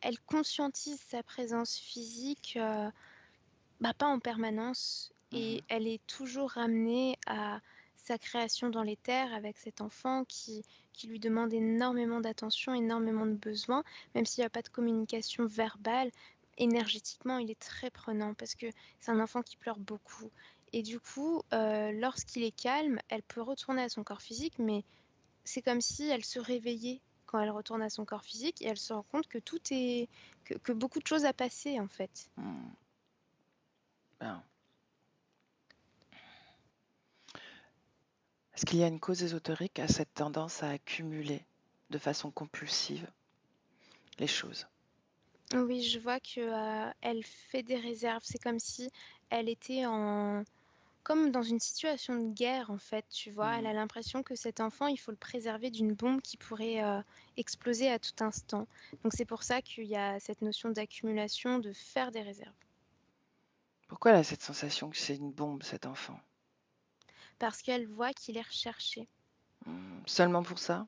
elle conscientise sa présence physique, pas en permanence, et elle est toujours ramenée à sa création dans les terres avec cet enfant qui lui demande énormément d'attention, énormément de besoins, même s'il n'y a pas de communication verbale. Énergétiquement, il est très prenant parce que c'est un enfant qui pleure beaucoup. Et du coup, lorsqu'il est calme, elle peut retourner à son corps physique, mais c'est comme si elle se réveillait quand elle retourne à son corps physique et elle se rend compte que que beaucoup de choses a passé en fait. Hmm. Bien. Est-ce qu'il y a une cause ésotérique à cette tendance à accumuler de façon compulsive les choses? Oui, je vois que elle fait des réserves. C'est comme si elle était comme dans une situation de guerre en fait, tu vois. Elle a l'impression que cet enfant, il faut le préserver d'une bombe qui pourrait exploser à tout instant. Donc c'est pour ça qu'il y a cette notion d'accumulation, de faire des réserves. Pourquoi elle a cette sensation que c'est une bombe, cet enfant? Parce qu'elle voit qu'il est recherché. Seulement pour ça?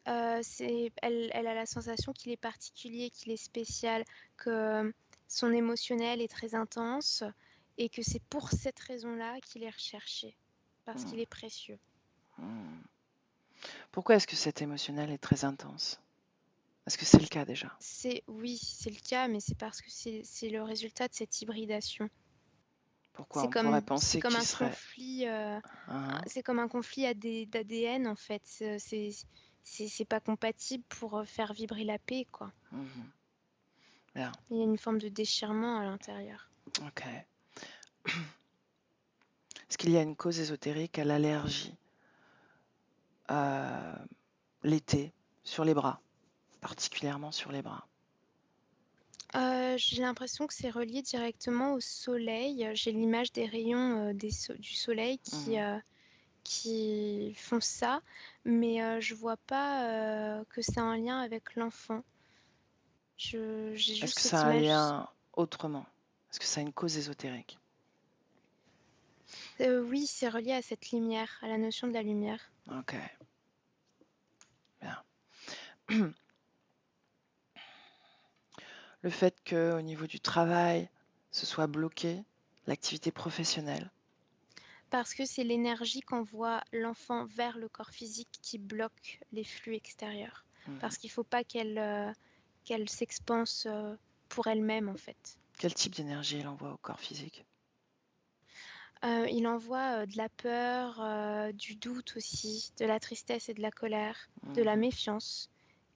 Elle a la sensation qu'il est particulier, qu'il est spécial, que son émotionnel est très intense et que c'est pour cette raison-là qu'il est recherché, parce qu'il est précieux. Pourquoi est-ce que cet émotionnel est très intense? Est-ce que c'est le cas déjà? Oui, c'est le cas, mais c'est parce que c'est le résultat de cette hybridation. Pourquoi on pourrait C'est penser comme qu'il un serait... conflit, Hein, c'est comme un conflit d'ADN en fait. C'est pas compatible pour faire vibrer la paix, quoi. bien, Il y a une forme de déchirement à l'intérieur. ok. Est-ce qu'il y a une cause ésotérique à l'allergie l'été sur les bras, particulièrement sur les bras? J'ai l'impression que c'est relié directement au soleil. J'ai l'image des rayons du soleil qui font ça, mais je vois pas que c'est un lien avec l'enfant. J'ai Est-ce juste que cette ça a un image. lien autrement? Est-ce que ça a une cause ésotérique? Oui, c'est relié à cette lumière, à la notion de la lumière. Ok, bien. Le fait qu'au niveau du travail, ce soit bloqué, l'activité professionnelle. Parce que c'est l'énergie qu'envoie l'enfant vers le corps physique qui bloque les flux extérieurs. Parce qu'il ne faut pas qu'elle s'expanse pour elle-même, en fait. Quel type d'énergie il envoie au corps physique? Il envoie de la peur, du doute aussi, de la tristesse et de la colère, de la méfiance,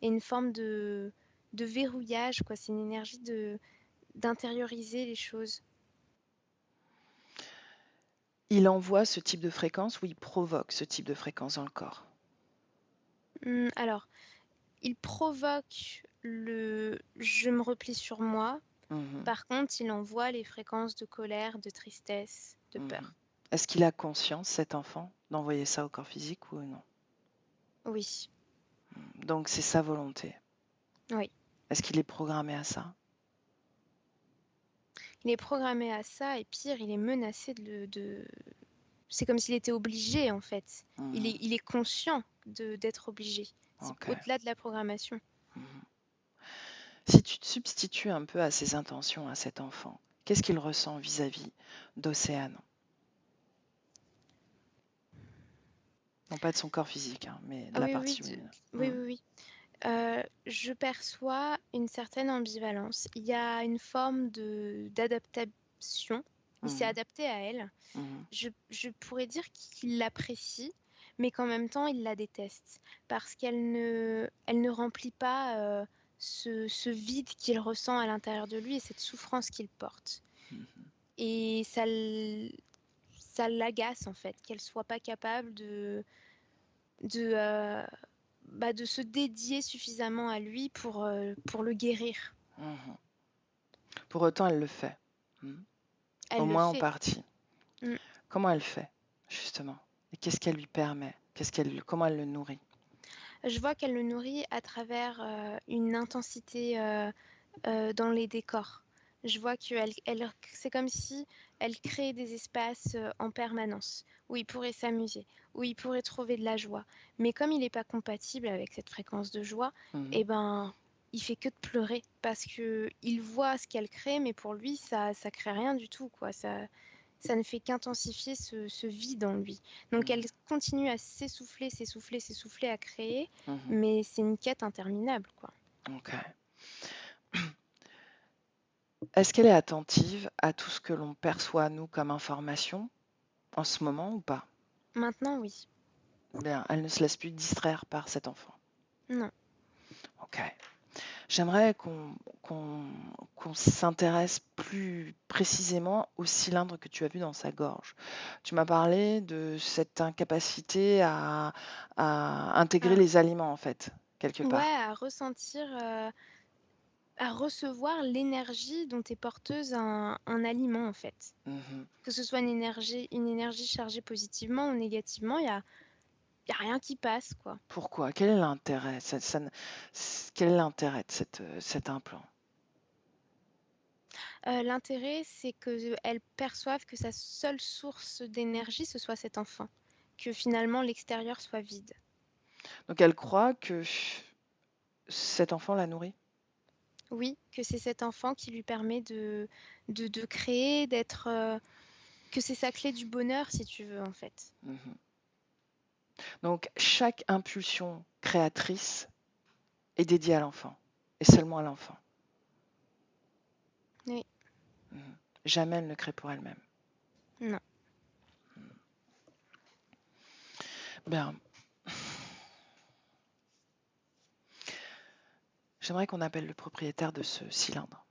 et une forme de verrouillage, quoi. C'est une énergie d'intérioriser les choses. Il envoie ce type de fréquence ou il provoque ce type de fréquence dans le corps? Alors, il provoque le je me replie sur moi. Par contre, il envoie les fréquences de colère, de tristesse, de peur. Est-ce qu'il a conscience, cet enfant, d'envoyer ça au corps physique ou non? Oui, Donc c'est sa volonté. oui. Est-ce qu'il est programmé à ça? Il est programmé à ça et pire, il est menacé C'est comme s'il était obligé en fait. Il est conscient d'être obligé. C'est Ok. au-delà de la programmation. Si tu te substitues un peu à ses intentions à cet enfant, qu'est-ce qu'il ressent vis-à-vis d'Océane? Non pas de son corps physique, hein, mais de Ah la oui, partie humaine. oui. Je perçois une certaine ambivalence. Il y a une forme d'adaptation. Il s'est adapté à elle. Je pourrais dire qu'il l'apprécie, mais qu'en même temps, il la déteste. Parce elle ne remplit pas ce vide qu'il ressent à l'intérieur de lui et cette souffrance qu'il porte. Et ça l'agace, en fait, qu'elle soit pas capable de, euh, de se dédier suffisamment à lui pour le guérir. Pour autant, elle le fait. Au Elle le moins en fait. partie. Comment elle fait, justement? Et qu'est-ce qu'elle lui permet? Comment elle le nourrit? Je vois qu'elle le nourrit à travers une intensité dans les décors. Je vois que c'est comme si elle crée des espaces en permanence où il pourrait s'amuser, où il pourrait trouver de la joie. Mais comme il n'est pas compatible avec cette fréquence de joie, eh ben, il fait que de pleurer parce que il voit ce qu'elle crée, mais pour lui, ça crée rien du tout, quoi. ça ne fait qu'intensifier ce vide en lui. Donc Mhm. elle continue à s'essouffler, s'essouffler, s'essouffler, à créer, Mhm. mais c'est une quête interminable, quoi. Ok. Est-ce qu'elle est attentive à tout ce que l'on perçoit, nous, comme information en ce moment ou pas? Maintenant, oui. Bien, elle ne se laisse plus distraire par cet enfant. Non. Ok. J'aimerais qu'on s'intéresse plus précisément au cylindre que tu as vu dans sa gorge. Tu m'as parlé de cette incapacité à intégrer Ah, les aliments, en fait, quelque ouais, part. à ressentir, à recevoir l'énergie dont est porteuse un aliment, en fait. Mhm. Que ce soit une énergie chargée positivement ou négativement, y a rien qui passe, quoi. Pourquoi? Quel est l'intérêt? Quel est l'intérêt de cet implant? L'intérêt, c'est qu'elle perçoive que sa seule source d'énergie, ce soit cet enfant, que finalement l'extérieur soit vide. Donc elle croit que cet enfant la nourrit? Oui, que c'est cet enfant qui lui permet de créer, que c'est sa clé du bonheur, si tu veux, en fait. Mhm. Donc chaque impulsion créatrice est dédiée à l'enfant, et seulement à l'enfant. Oui, Mhm. Jamais elle ne crée pour elle-même. non. Bien. J'aimerais qu'on appelle le propriétaire de ce cylindre.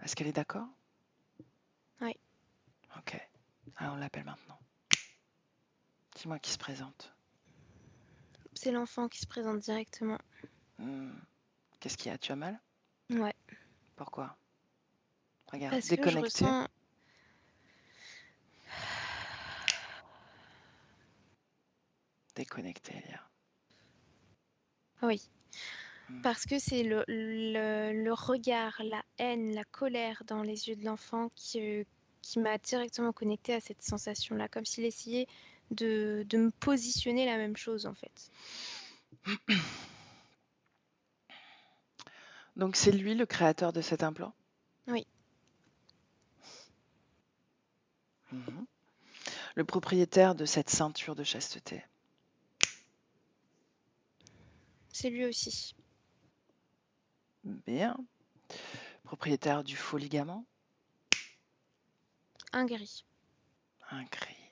Est-ce qu'elle est d'accord? Oui, Ok. Alors on l'appelle maintenant. Dis-moi qui se présente. c'est l'enfant qui se présente directement. Hmm. Qu'est-ce qu'il y a? Tu as mal? Ouais, Pourquoi? Regarde, parce que je déconnecté. ressens... Déconnecté, Elia. Oui, Hmm. parce que c'est le regard, la haine, la colère dans les yeux de l'enfant qui m'a directement connectée à cette sensation-là, comme s'il essayait de me positionner la même chose, en fait. Donc c'est lui le créateur de cet implant? Oui, Mhm. Le propriétaire de cette ceinture de chasteté? c'est lui aussi. Bien. Propriétaire du faux ligament? Un gris. Un gris.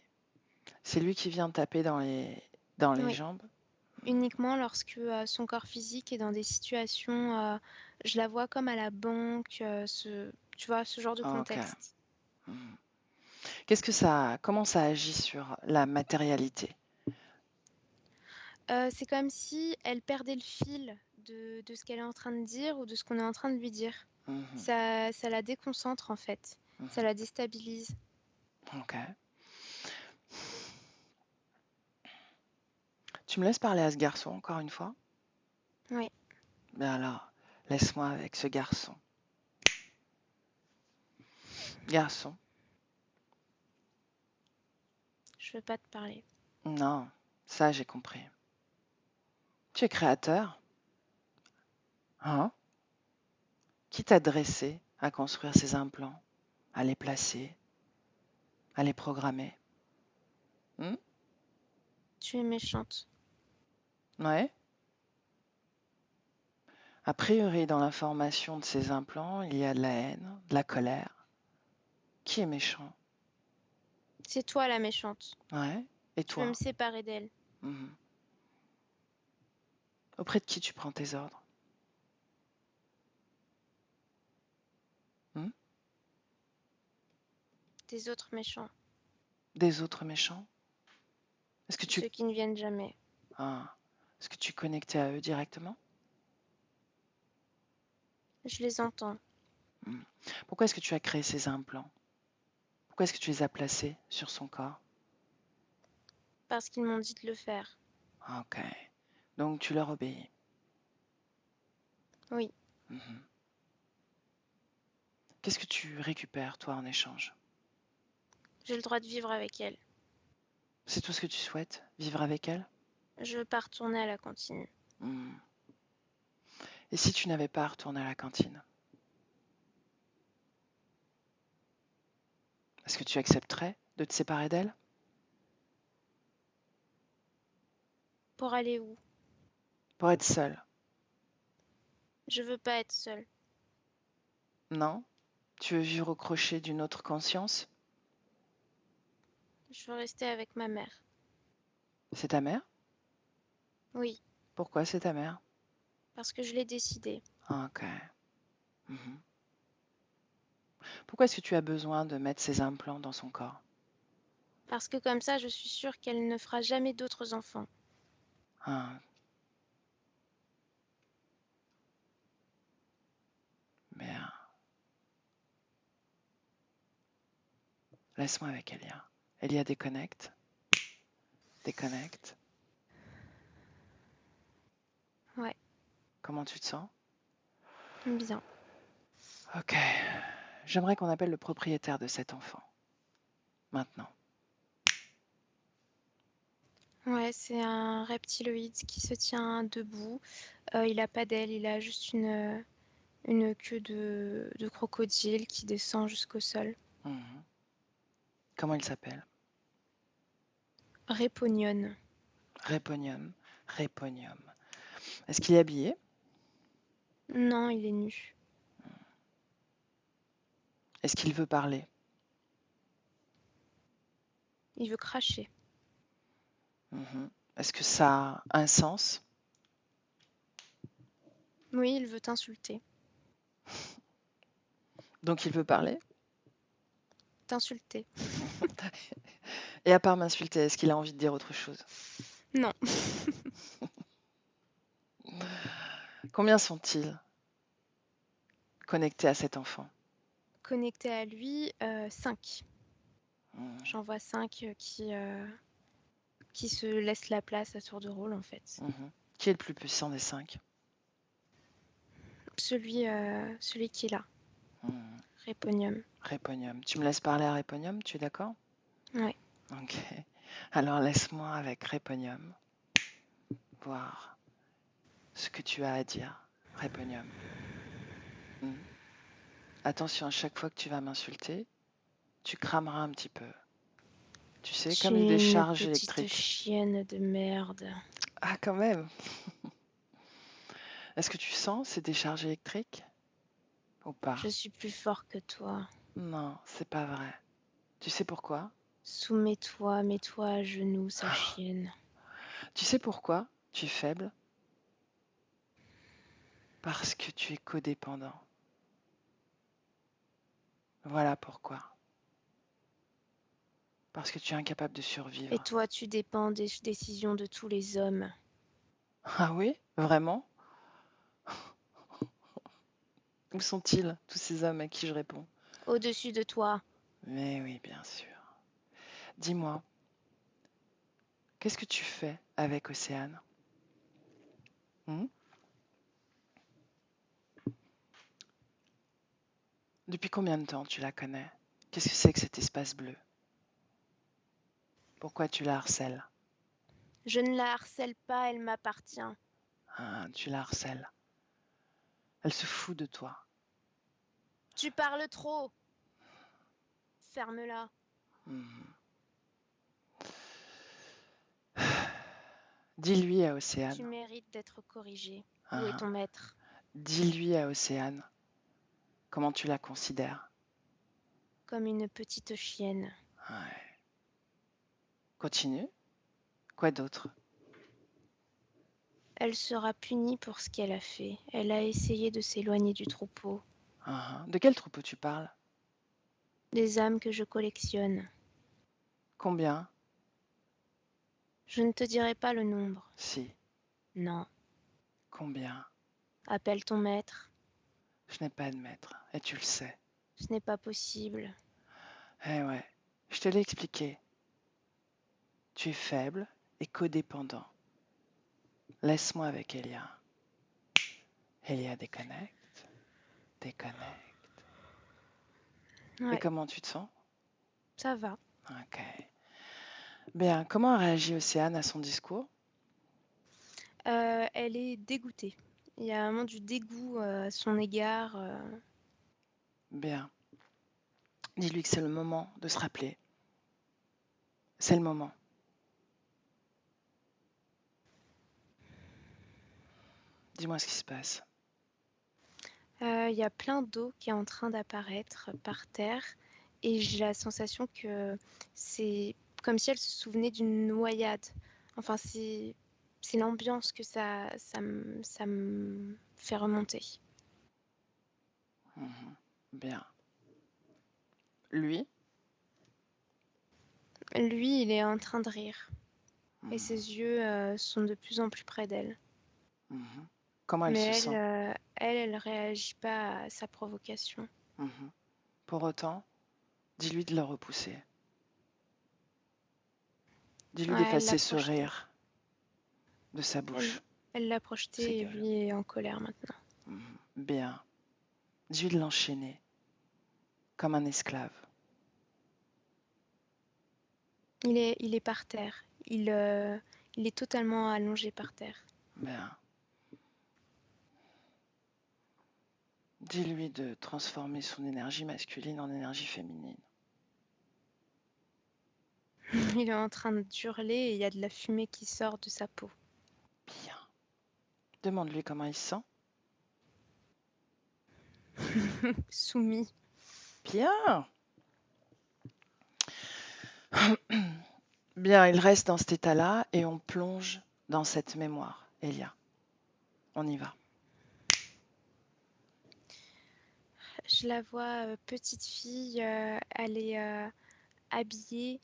C'est lui qui vient taper dans les Oui, jambes? uniquement lorsque son corps physique est dans des situations, je la vois comme à la banque, tu vois, ce genre de Ok. contexte. Mhm. Comment ça agit sur la matérialité? C'est comme si elle perdait le fil de ce qu'elle est en train de dire ou de ce qu'on est en train de lui dire. Mhm. Ça la déconcentre en fait, ça Mhm. la déstabilise. Ok. Tu me laisses parler à ce garçon encore une fois? Oui, Ben alors, laisse-moi avec ce garçon. Garçon? je veux pas te parler. Non, ça j'ai compris. Tu es créateur, hein? Qui t'a dressé à construire ces implants, à les placer, à les programmer? Hmm? Tu es méchante. Ouais? A priori, dans l'information de ces implants, il y a de la haine, de la colère. Qui est méchant? C'est toi la méchante. Ouais? Et Tu veux me toi? séparer d'elle. Mhm. Auprès de qui tu prends tes ordres? Hmm? Des autres méchants. Des autres méchants? Est-ce que tu, Ceux qui ne viennent jamais. ah, est-ce que tu es connecté à eux directement? Je les entends. Hmm. Pourquoi est-ce que tu as créé ces implants? Pourquoi est-ce que tu les as placés sur son corps? Parce qu'ils m'ont dit de le faire. Ok. Donc tu leur obéis. Oui, Mhm. Qu'est-ce que tu récupères, toi, en échange? j'ai le droit de vivre avec elle. C'est tout ce que tu souhaites? Vivre avec elle? Je veux pas retourner à la cantine. Hmm. Et si tu n'avais pas à retourner à la cantine? Est-ce que tu accepterais de te séparer d'elle? Pour aller où? Pour être seule? Je veux pas être seule. Non? Tu veux vivre au crochet d'une autre conscience? Je veux rester avec ma mère. C'est ta mère? Oui, Pourquoi c'est ta mère? parce que je l'ai décidé. Ok. Mhm. Pourquoi est-ce que tu as besoin de mettre ces implants dans son corps? Parce que comme ça, je suis sûre qu'elle ne fera jamais d'autres enfants. Ah, bien. Laisse-moi avec Elia. Elia, déconnecte. Déconnecte. Ouais, Comment tu te sens? bien. Ok. J'aimerais qu'on appelle le propriétaire de cet enfant. Maintenant. Ouais, c'est un reptiloïde qui se tient debout. Il a pas d'aile, il a juste une queue de crocodile qui descend jusqu'au sol. Mhm. Comment il s'appelle? Réponione. Réponium. Réponium. Est-ce qu'il est habillé? Non, il est nu. Est-ce qu'il veut parler? Il veut cracher. Mhm. Est-ce que ça a un sens? Oui, il veut t'insulter. Donc il veut parler? T'insulter. Et à part m'insulter, est-ce qu'il a envie de dire autre chose? Non. Combien sont-ils connectés à cet enfant? Connecté à lui, 5. Mhm. J'en vois 5 qui se laissent la place à tour de rôle en fait. Mhm. Qui est le plus puissant des 5? Celui qui est là, Réponium. Réponium. Tu me laisses parler à Réponium, tu es d'accord? Ouais. Ok. Alors laisse-moi avec Réponium voir ce que tu as à dire, Réponium. Attention, à chaque fois que tu vas m'insulter, tu crameras un petit peu. Tu sais, Tu comme des es une décharges petite électriques. chienne de merde. Ah, quand même. Est-ce que tu sens ces décharges électriques ou pas? Je suis plus fort que toi. Non, c'est pas vrai. Tu sais pourquoi? Soumets-toi, mets-toi à genoux, sale chienne. Tu sais pourquoi tu es faible? Parce que tu es codépendant. Voilà pourquoi. Parce que tu es incapable de Et survivre. toi, tu dépends des décisions de tous les hommes. Ah oui? Vraiment? Où sont-ils, tous ces hommes à qui je réponds? Au-dessus de toi. Mais oui, bien sûr. Dis-moi, qu'est-ce que tu fais avec Océane? Hmm? Depuis combien de temps tu la connais? Qu'est-ce que c'est que cet espace bleu? Pourquoi tu la harcèles? Je ne la harcèle pas, elle m'appartient. Ah, tu la harcèles. Elle se fout de toi. Tu parles trop. Ferme-la. Hmm. Dis-lui à Tu Océane. mérites d'être corrigé. Où est Ah, ton maître? dis-lui à Océane comment tu la considères. Comme une petite chienne. Ouais. Continue. Quoi d'autre? Elle sera punie pour ce qu'elle a fait. Elle a essayé de s'éloigner du troupeau. Ah, de quel troupeau tu parles? Des âmes que je collectionne. Combien? Je ne te dirai pas le nombre. Si. Non. Combien? Appelle ton maître. Je n'ai pas de maître, et tu le sais. Ce n'est pas possible. Eh ouais, je te l'ai expliqué. Tu es faible et codépendant. Laisse-moi avec Elia. Elia, déconnecte. Déconnecte. Et Ouais, comment tu te sens? ça va. Ok. Bien, comment a réagi Océane à son discours? Elle est dégoûtée. Il y a vraiment du dégoût à son égard. Bien. Dis-lui que c'est le moment de se rappeler. C'est le moment. Dis-moi ce qui se passe. Il y a plein d'eau qui est en train d'apparaître par terre et j'ai la sensation que c'est comme si elle se souvenait d'une noyade. Enfin, c'est l'ambiance que ça me fait remonter. Mhm. Bien. Lui, Lui, il est en train de rire et mhm, ses yeux sont de plus en plus près d'elle. mhm. Comment elle Mais se elle, sent? elle réagit pas à sa provocation. Mhm. Pour autant, dis-lui de le repousser. Dis-lui Ouais, elle l'a d'effacer ce projeté. rire de sa Elle, bouche. elle l'a C'est projeté et gueule. lui est en colère maintenant. Mhm. Bien. Dis-lui de l'enchaîner comme un esclave. Il est par terre. Il est totalement allongé par terre. Bien. Dis-lui de transformer son énergie masculine en énergie féminine. Il est en train d'hurler et il y a de la fumée qui sort de sa peau. Bien. Demande-lui comment il se sent. Soumis. Bien. Bien, il reste dans cet état-là et on plonge dans cette mémoire. Elia, on y va. Je la vois petite fille, elle est habillée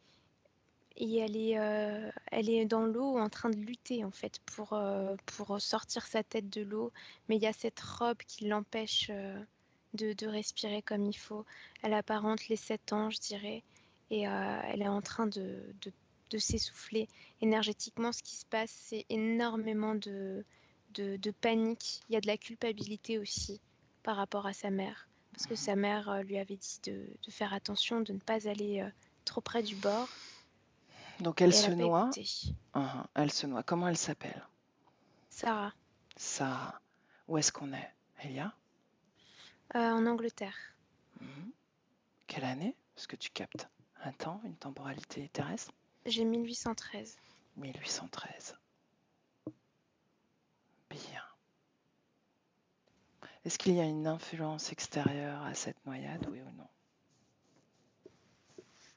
et elle est dans l'eau en train de lutter en fait pour sortir sa tête de l'eau. Mais il y a cette robe qui l'empêche de respirer comme il faut. Elle apparente les 7 ans, je dirais, et elle est en train de s'essouffler. Énergétiquement, ce qui se passe, c'est énormément de panique. Il y a de la culpabilité aussi par rapport à sa mère. Parce que sa mère lui avait dit de faire attention, de ne pas aller trop près du bord. Donc elle Et elle se n'a pas noie. écouté. Elle se noie. Comment elle s'appelle? Sarah, Ça. Où est-ce qu'on est? Elia? en Angleterre. Mhm. Quelle année? Est-ce que tu captes un temps, une temporalité terrestre? J'ai 1813. 1813. Bien. Est-ce qu'il y a une influence extérieure à cette noyade, oui ou non?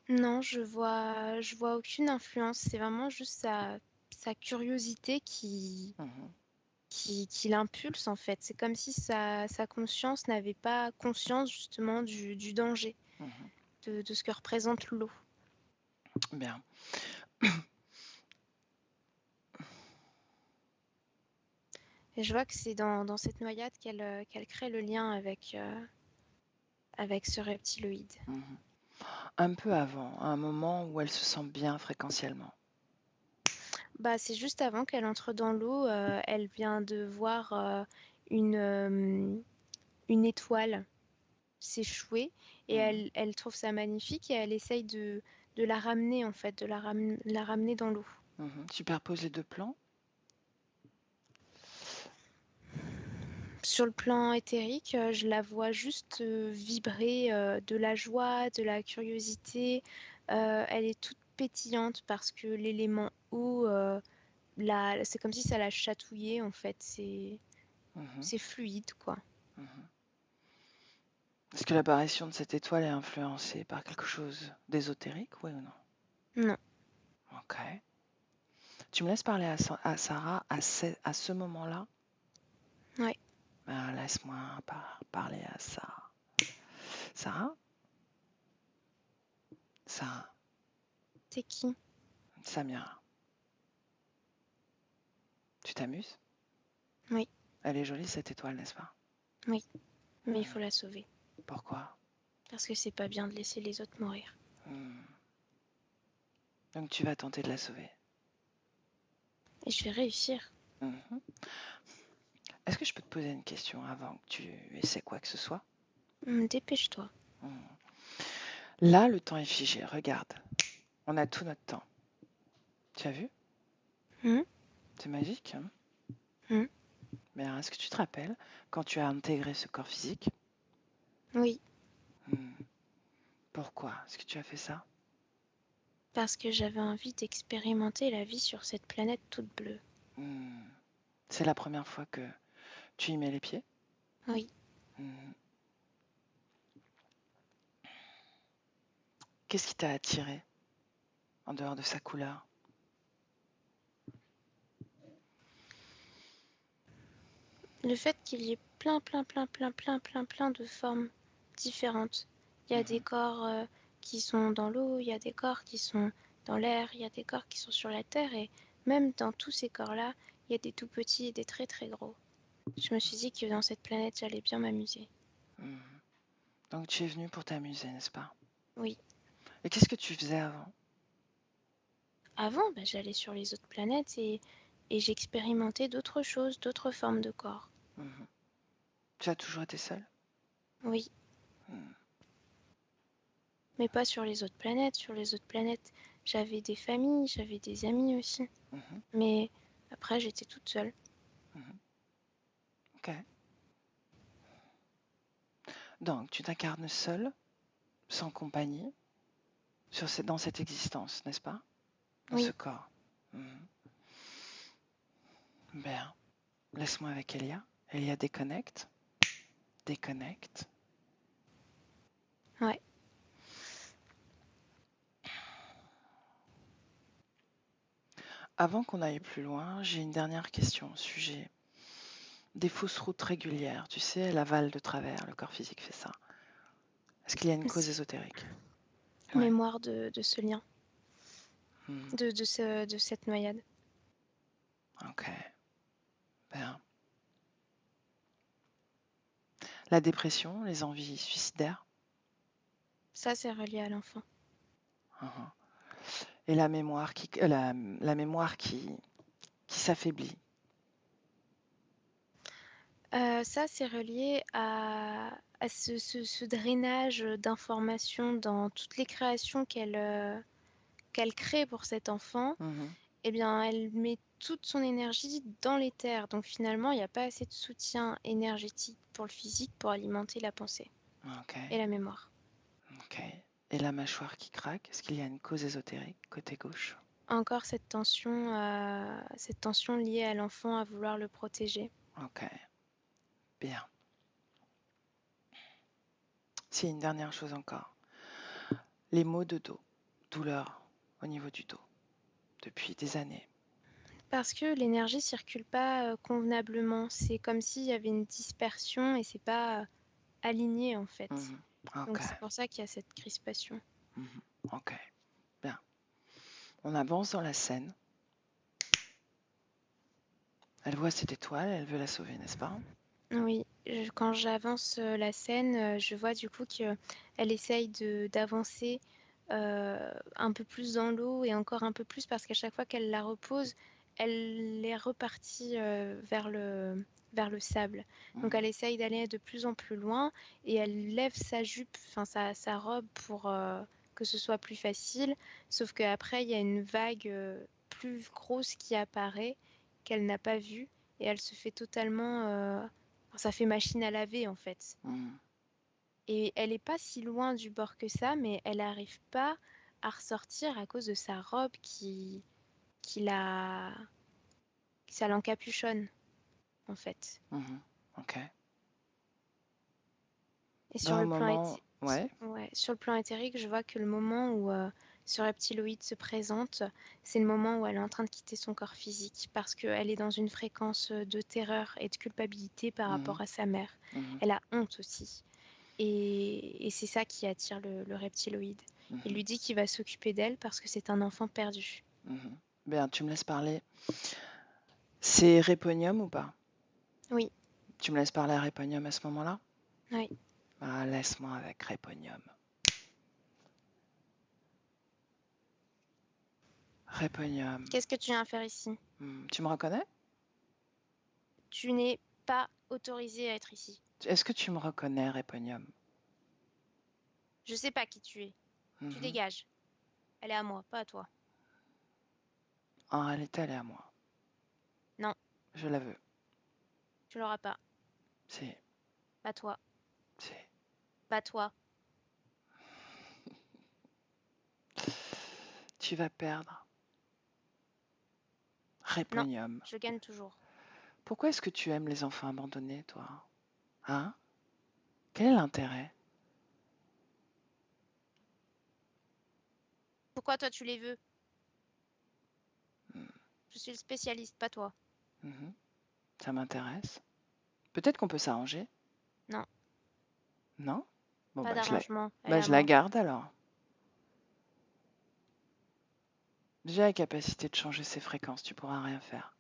Non, je vois aucune influence. C'est vraiment juste sa curiosité Mhm, qui l'impulse en fait. C'est comme si sa conscience n'avait pas conscience justement du danger, mhm. de ce que représente l'eau. Bien. Et je vois que c'est dans cette noyade qu'elle crée le lien avec ce reptiloïde. Mhm. Un peu avant, à un moment où elle se sent bien fréquentiellement. Bah, c'est juste avant qu'elle entre dans l'eau, elle vient de voir une, euh, une étoile s'échouer et Mhm, elle trouve ça magnifique et elle essaye de la ramener en fait, la ramener dans l'eau. mhm. Superpose les deux plans. Sur le plan éthérique, je la vois juste vibrer de la joie, de la curiosité. Elle est toute pétillante parce que l'élément eau, c'est comme si ça la chatouillait en fait. Mhm, C'est fluide quoi. mhm. Est-ce que l'apparition de cette étoile est influencée par quelque chose d'ésotérique, oui ou non? Non, Ok. Tu me laisses parler à Sarah à ce moment-là? ouais. Ben, laisse-moi parler à Sarah. Sarah? Sarah? C'est qui? Samira. Tu t'amuses? Oui, Elle est jolie cette étoile, n'est-ce pas? oui. Mais il Hmm. faut la sauver. Pourquoi? Parce que c'est pas bien de laisser les autres mourir. Hmm. Donc tu vas tenter de la sauver. Et je vais réussir. Mhm. Est-ce que je peux te poser une question avant que tu essaies quoi que ce soit? Dépêche-toi. Hmm. Là, le temps est figé. Regarde. On a tout notre temps. Tu as vu? Hmm, C'est magique, hein? hmm. Mais alors, est-ce que tu te rappelles quand tu as intégré ce corps physique? Oui, Hmm. Pourquoi est-ce que tu as fait ça? Parce que j'avais envie d'expérimenter la vie sur cette planète toute bleue. Hmm. C'est la première fois que tu y mets les pieds? Oui. Hmm. Qu'est-ce qui t'a attiré en dehors de sa couleur? Le fait qu'il y ait plein de formes différentes. Il y a des Mhm. corps qui sont dans l'eau, il y a des corps qui sont dans l'air, il y a des corps qui sont sur la terre, et même dans tous ces corps-là, il y a des tout petits et des très très gros. Je me suis dit que dans cette planète, j'allais bien m'amuser. Mhm. Donc tu es venu pour t'amuser, n'est-ce pas? Oui. Et qu'est-ce que tu faisais avant? Avant, j'allais sur les autres planètes et j'expérimentais d'autres choses, d'autres formes de corps. Mhm. Tu as toujours été seule? Oui, Mhm. mais pas sur les autres planètes. Sur les autres planètes, j'avais des familles, j'avais des amis aussi. Mhm. Mais après, j'étais toute seule. Mhm. Ok. Donc tu t'incarnes seule, sans compagnie, dans cette existence, n'est-ce pas? Dans ce Oui, corps. Mhm. Bien. Laisse-moi avec Elia. Elia déconnecte. Déconnecte. ouais. Avant qu'on aille plus loin, j'ai une dernière question au sujet des fausses routes régulières. Tu sais, elle avale de travers, le corps physique fait ça. Est-ce qu'il y a une cause C'est ésotérique? Ouais. mémoire de ce lien, Hmm. de cette noyade. Ok. Bien. La dépression, les envies suicidaires. Ça, c'est relié à l'enfant. Mhm. Et la mémoire qui s'affaiblit. Ça, c'est relié à ce drainage d'informations dans toutes les créations qu'elle crée pour cet enfant. Mhm. Eh bien, elle met toute son énergie dans les terres. Donc finalement, il n'y a pas assez de soutien énergétique pour le physique pour alimenter la pensée Ok. et la mémoire. Ok. Et la mâchoire qui craque, est-ce qu'il y a une cause ésotérique côté gauche? Encore cette tension liée à l'enfant à vouloir le protéger. Ok. Bien. Si, une dernière chose encore. Les maux de dos, douleur au niveau du dos, depuis des années. Parce que l'énergie circule pas convenablement. C'est comme s'il y avait une dispersion et c'est pas aligné en fait. Mhm. Ok. Donc c'est pour ça qu'il y a cette crispation. Mhm. Ok. Bien. On avance dans la scène. Elle voit cette étoile, elle veut la sauver, n'est-ce pas? Oui, quand j'avance la scène, je vois du coup qu'elle essaye d'avancer un peu plus dans l'eau et encore un peu plus parce qu'à chaque fois qu'elle la repose, elle est repartie vers le sable. Donc elle Mhm. essaye d'aller de plus en plus loin et elle lève sa jupe, enfin sa robe pour que ce soit plus facile. Sauf qu'après, il y a une vague plus grosse qui apparaît qu'elle n'a pas vue et elle se fait totalement ça fait machine à laver en fait. Mhm. Et elle est pas si loin du bord que ça, mais elle n'arrive pas à ressortir à cause de sa robe qui la, ça l'encapuchonne en fait. Mhm. Ok. Et Dans un moment, ouais. ouais, sur le plan éthérique, je vois que le moment où ce reptiloïde se présente, c'est le moment où elle est en train de quitter son corps physique parce qu'elle est dans une fréquence de terreur et de culpabilité par Mhm. rapport à sa mère. Mhm. Elle a honte aussi. Et c'est ça qui attire le reptiloïde. Il Mhm. lui dit qu'il va s'occuper d'elle parce que c'est un enfant perdu. Mhm. Bien, tu me laisses parler. C'est Réponium ou pas? Oui, Tu me laisses parler à Réponium à ce moment-là? oui. Ah, laisse-moi avec Réponium. Réponium. Qu'est-ce que tu viens faire ici? Tu me reconnais? Tu n'es pas autorisé à être ici. Est-ce que tu me reconnais, Réponium? Je sais pas qui tu es. Tu Mhm. dégages. Elle est à moi, pas à toi. En réalité, elle est à moi. Non, Je la veux. tu l'auras pas. C'est, Pas toi. c'est. Pas toi. tu vas perdre? Non, Réponium. je gagne toujours. Pourquoi est-ce que tu aimes les enfants abandonnés, toi? Hein? Quel est l'intérêt? Pourquoi toi tu les veux? Hmm, Je suis le spécialiste, pas toi. mhm, ça m'intéresse. Peut-être qu'on peut s'arranger, Non, non? Bon, pas bah, d'arrangement, elle bah, est à je la moi. garde alors. J'ai la capacité de changer ses fréquences, tu pourras rien faire.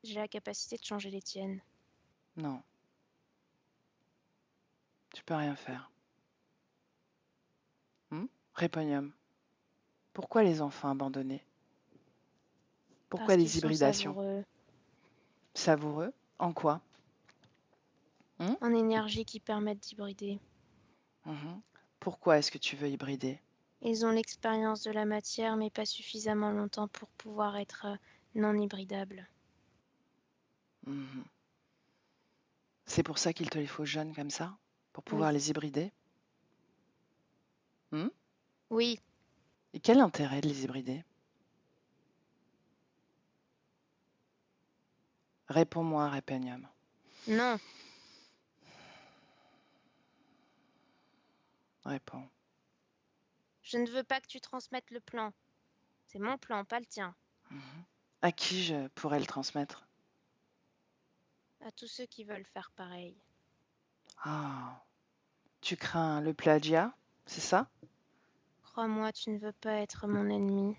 J'ai la capacité de changer les tiennes. Non, tu peux rien faire. Réponium. Pourquoi les enfants abandonnés? Pourquoi Parce qu'ils les sont hybridations? savoureux. Savoureux? En quoi? Hmm En énergie qui permettent d'hybrider. Mhm. Pourquoi est-ce que tu veux hybrider? Ils ont l'expérience de la matière, mais pas suffisamment longtemps pour pouvoir être non hybridables. Mhm. C'est pour ça qu'il te les faut jeunes comme ça? Pour pouvoir Oui, les hybrider? Hmm oui, Et quel intérêt de les hybrider? Réponds-moi, Réponium. non. Réponds. Je ne veux pas que tu transmettes le plan. C'est mon plan, pas le tien. Mhm. À qui je pourrais le transmettre? À tous ceux qui veulent faire pareil. Ah, tu crains le plagiat, c'est ça? Crois-moi, tu ne veux pas être mon ennemi.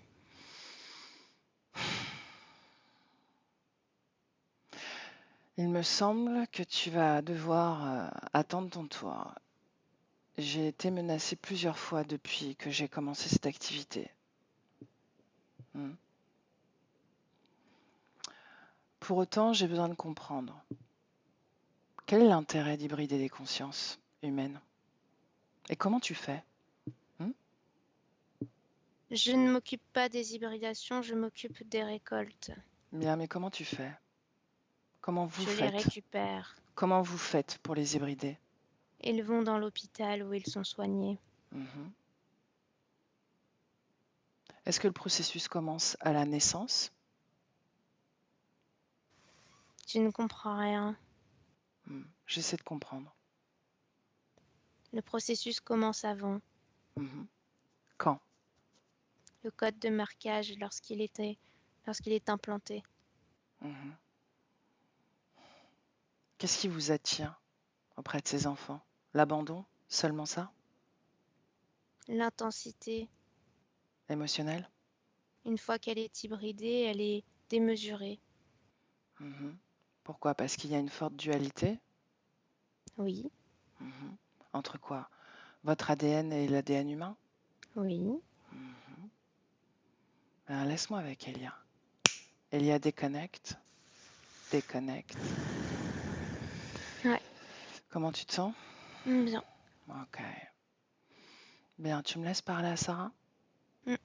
Il me semble que tu vas devoir attendre ton tour. J'ai été menacée plusieurs fois depuis que j'ai commencé cette activité. Hmm. Pour autant, j'ai besoin de comprendre. Quel est l'intérêt d'hybrider les consciences humaines? Et comment tu fais? Hmm Je ne m'occupe pas des hybridations, je m'occupe des récoltes. Bien, mais comment tu fais? Comment vous Je les faites? récupère. Comment vous faites pour les hybrider? Ils vont dans l'hôpital où ils sont soignés. Mhm. Est-ce que le processus commence à la naissance? Tu ne comprends rien. J'essaie de comprendre. Le processus commence avant. Mhm. Quand? Le code de marquage lorsqu'il est implanté. Mhm. Qu'est-ce qui vous attire auprès de ces enfants? L'abandon? Seulement ça? L'intensité, Émotionnel? une fois qu'elle est hybridée, elle est démesurée. Mhm. Pourquoi? Parce qu'il y a une forte dualité? Oui, Mhm. Entre quoi? Votre ADN et l'ADN humain? oui. Mhm. Ben, laisse-moi avec Elia. Elia déconnecte. Déconnecte. Ouais, Comment tu te sens? bien. Ok. Bien, tu me laisses parler à Sarah? Mm,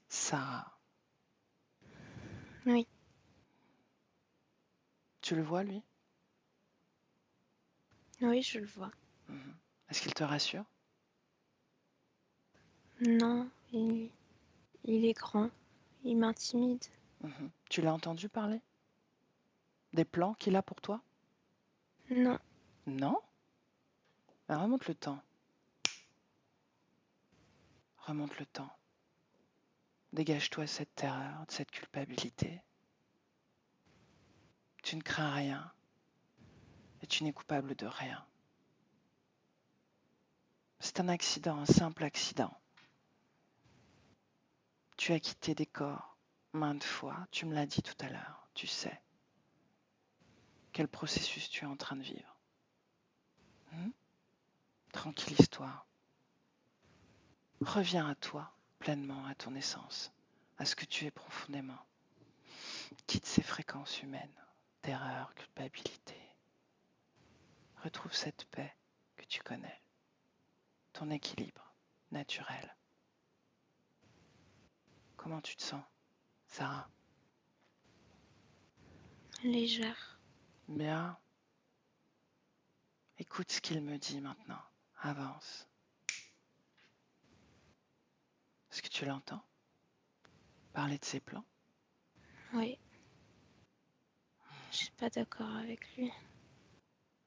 Sarah, oui, tu le vois lui? oui, je le vois. Mhm. Est-ce qu'il te rassure? Non, il est grand. Il m'intimide. Mhm. Tu l'as entendu parler? Des plans qu'il a pour toi? Non, Non? Ben, remonte le temps. Remonte le temps. Dégage-toi de cette terreur, de cette culpabilité. Tu ne crains rien et tu n'es coupable de rien. C'est un accident, un simple accident. Tu as quitté des corps maintes fois, tu me l'as dit tout à l'heure, tu sais quel processus tu es en train de vivre. Hmm? Tranquillise-toi. Reviens à toi, pleinement à ton essence, à ce que tu es profondément. Quitte ces fréquences humaines, terreur, culpabilité. Retrouve cette paix que tu connais, ton équilibre naturel. Comment tu te sens, Sarah? légère. Bien. Écoute ce qu'il me dit maintenant. Avance. Est-ce que tu l'entends parler de ses plans? Oui, je suis pas d'accord avec lui.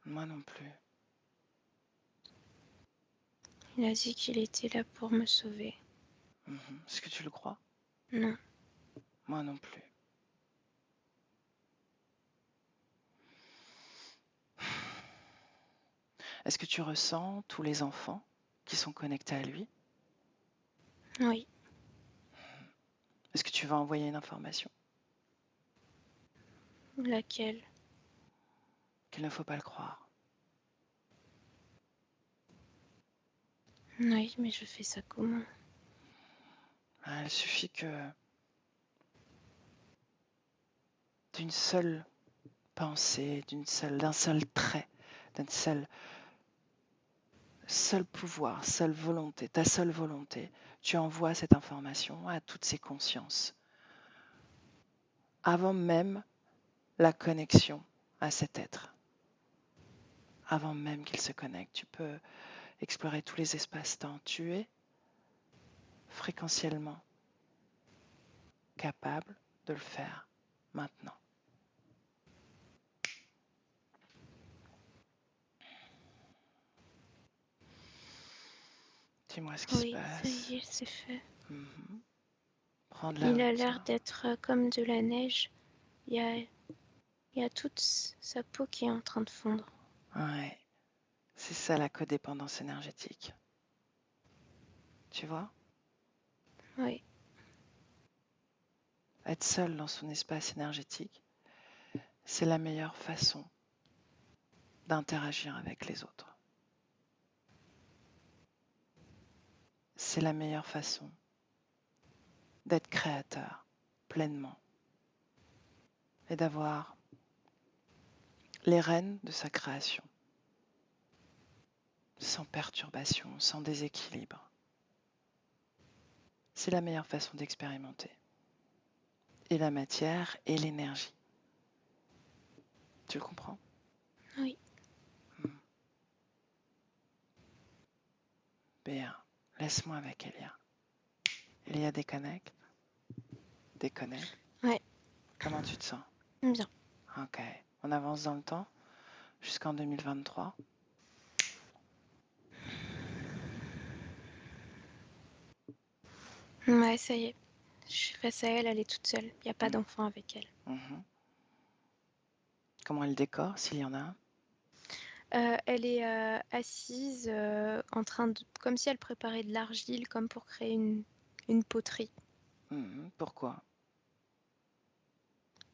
Moi non plus. Il a dit qu'il était là pour me sauver. Est-ce que tu le crois? Non, Moi non plus. Est-ce que tu ressens tous les enfants qui sont connectés à lui? oui, Est-ce que tu vas envoyer une information? laquelle? Qu'il ne faut pas le croire. Oui, mais je fais ça comment? Il suffit que d'une seule pensée, d'un seul trait, d'un seul pouvoir, seule volonté, ta seule volonté, tu envoies cette information à toutes ces consciences. Avant même la connexion à cet être, avant même qu'il se connecte, tu peux explorer tous les espaces-temps. Tu es fréquentiellement capable de le faire maintenant. Dis-moi ce qui se Oui, ça passe. y est, c'est fait. Prends de la Il a l'air hauteur. d'être comme de la neige. Il y a toute sa peau qui est en train de fondre. Ouais, c'est ça la codépendance énergétique. Tu vois? Oui, Être seul dans son espace énergétique, c'est la meilleure façon d'interagir avec les autres. C'est la meilleure façon d'être créateur pleinement et d'avoir les rênes de sa création, sans perturbation, sans déséquilibre. C'est la meilleure façon d'expérimenter. Et la matière et l'énergie. Tu le comprends? oui. Bien, laisse-moi avec Elia. Elia déconnecte. Déconnecte. Ouais, Comment tu te sens? bien. Ok, on avance dans le temps jusqu'en 2023. Ouais, ça y est. Je suis face à elle, elle est toute seule. Il n'y a pas d'enfant avec elle. Comment est le décor, s'il y en a un? Elle est assise en train de... comme si elle préparait de l'argile, comme pour créer une poterie. Pourquoi?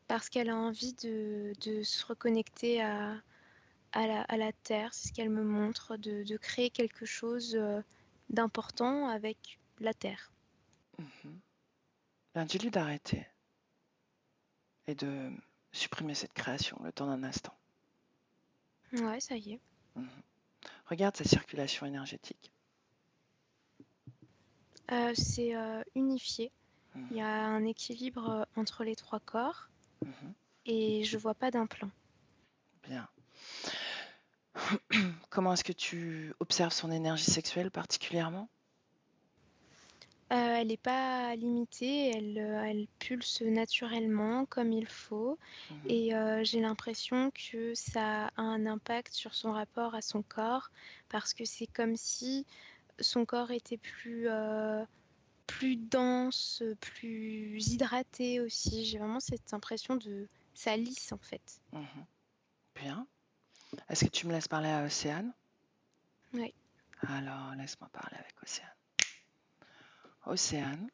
Parce qu'elle a envie de se reconnecter à la terre, c'est ce qu'elle me montre, de créer quelque chose d'important avec la terre. Ben, dis-lui d'arrêter et de supprimer cette création le temps d'un instant. Ouais, ça y est. Regarde sa circulation énergétique. C'est unifié. Il y a un équilibre entre les trois corps et je vois pas d'implant. Bien. Comment est-ce que tu observes son énergie sexuelle particulièrement? Elle n'est pas limitée, elle pulse naturellement comme il faut et j'ai l'impression que ça a un impact sur son rapport à son corps parce que c'est comme si son corps était plus dense, plus hydraté aussi. J'ai vraiment cette impression de ça lisse en fait. Bien. Est-ce que tu me laisses parler à Océane? Oui. Alors, laisse-moi parler avec Océane. Océane,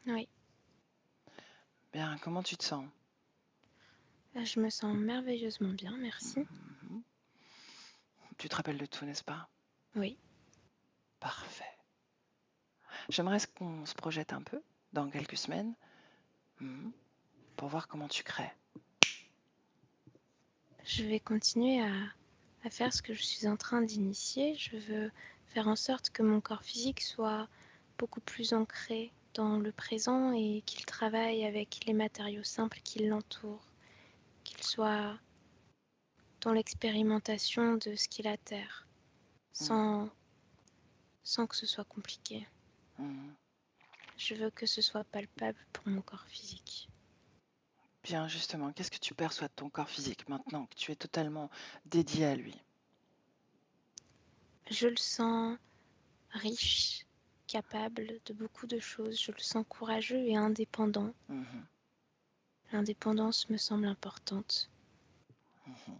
Oui. bien, comment tu te sens? Je me sens merveilleusement bien, merci. Tu te rappelles de tout, n'est-ce pas? Oui. Parfait. J'aimerais qu'on se projette un peu dans quelques semaines pour voir comment tu crées. Je vais continuer à faire ce que je suis en train d'initier. Je veux faire en sorte que mon corps physique soit beaucoup plus ancré dans le présent et qu'il travaille avec les matériaux simples qui l'entourent, qu'il soit dans l'expérimentation de ce qu'est la Terre, sans que ce soit compliqué. Je veux que ce soit palpable pour mon corps physique. Bien, justement, qu'est-ce que tu perçois de ton corps physique maintenant que tu es totalement dédié à lui? Je le sens riche, capable de beaucoup de choses. Je le sens courageux et indépendant. Mhm, L'indépendance me semble importante. mhm,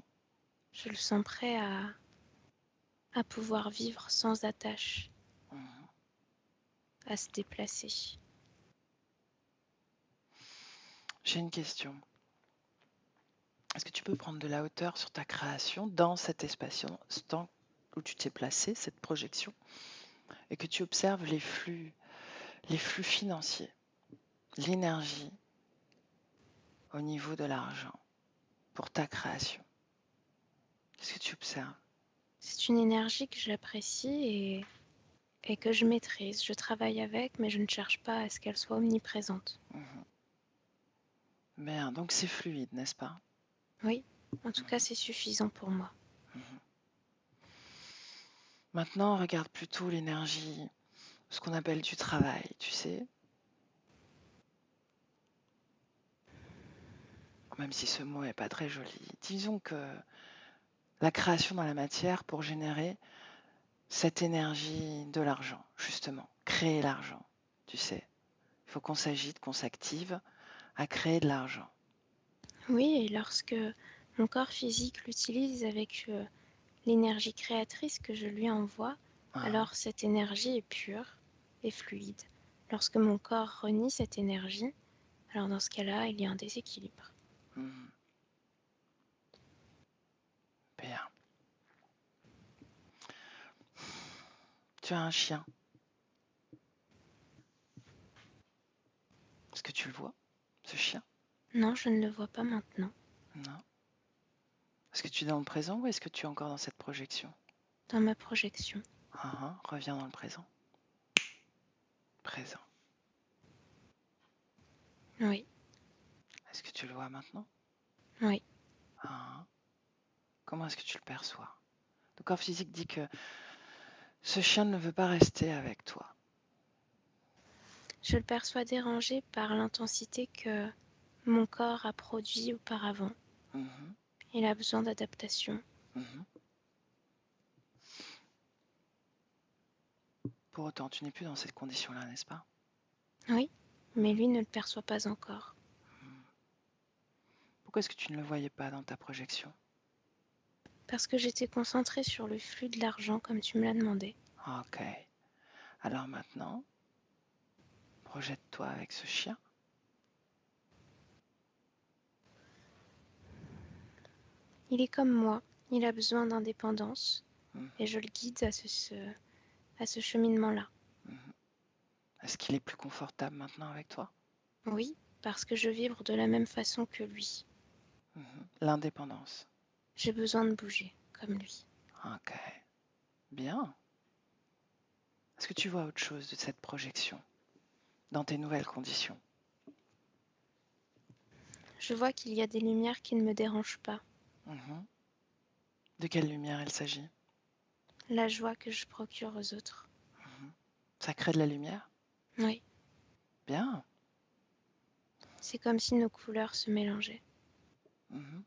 Je le sens prêt à pouvoir vivre sans attache, mhm. à se déplacer. J'ai une question. Est-ce que tu peux prendre de la hauteur sur ta création dans cet espace-temps où tu t'es placé, cette projection, et que tu observes les flux financiers, l'énergie au niveau de l'argent pour ta création? Qu'est-ce que tu observes? C'est une énergie que j'apprécie et que je maîtrise. Je travaille avec, mais je ne cherche pas à ce qu'elle soit omniprésente. Mhm. Bien, donc c'est fluide, n'est-ce pas? Oui, en tout cas, c'est suffisant pour moi. Mhm. Maintenant, on regarde plutôt l'énergie, ce qu'on appelle du travail, tu sais, même si ce mot n'est pas très joli. Disons que la création dans la matière pour générer cette énergie de l'argent, justement, créer l'argent, tu sais. Il faut qu'on s'agite, qu'on s'active à créer de l'argent. Oui, et lorsque mon corps physique l'utilise avec l'énergie créatrice que je lui envoie, Hein. alors cette énergie est pure et fluide. Lorsque mon corps renie cette énergie, alors dans ce cas-là, il y a un déséquilibre. Mhm. Bien. Tu as un chien. Est-ce que tu le vois, ce chien? Non, je ne le vois pas maintenant. Non. Est-ce que tu es dans le présent ou est-ce que tu es encore dans cette projection? Dans ma projection. Reviens dans le présent. Présent. Oui, Est-ce que tu le vois maintenant? oui. Hein. Comment est-ce que tu le perçois? Le corps physique dit que ce chien ne veut pas rester avec toi. Je le perçois dérangé par l'intensité que mon corps a produit auparavant. Mhm, Il a besoin d'adaptation. mhm. Pour autant, tu n'es plus dans cette condition-là, n'est-ce pas? Oui, mais lui ne le perçoit pas encore. Mhm. Pourquoi est-ce que tu ne le voyais pas dans ta projection? Parce que j'étais concentrée sur le flux de l'argent comme tu me l'as demandé. Ok. Alors maintenant, projette-toi avec ce chien. Il est comme moi, il a besoin d'indépendance Mhm, et je le guide à ce cheminement-là. mhm. Est-ce qu'il est plus confortable maintenant avec toi? Oui, parce que je vibre de la même façon que lui. Mhm. L'indépendance. J'ai besoin de bouger, comme lui. Ok. Bien. Est-ce que tu vois autre chose de cette projection dans tes nouvelles conditions? Je vois qu'il y a des lumières qui ne me dérangent pas. Mhm. De quelle lumière il s'agit? La joie que je procure aux autres. Mhm. Ça crée de la lumière? Oui, Bien. c'est comme si nos couleurs se mélangeaient. Mhm.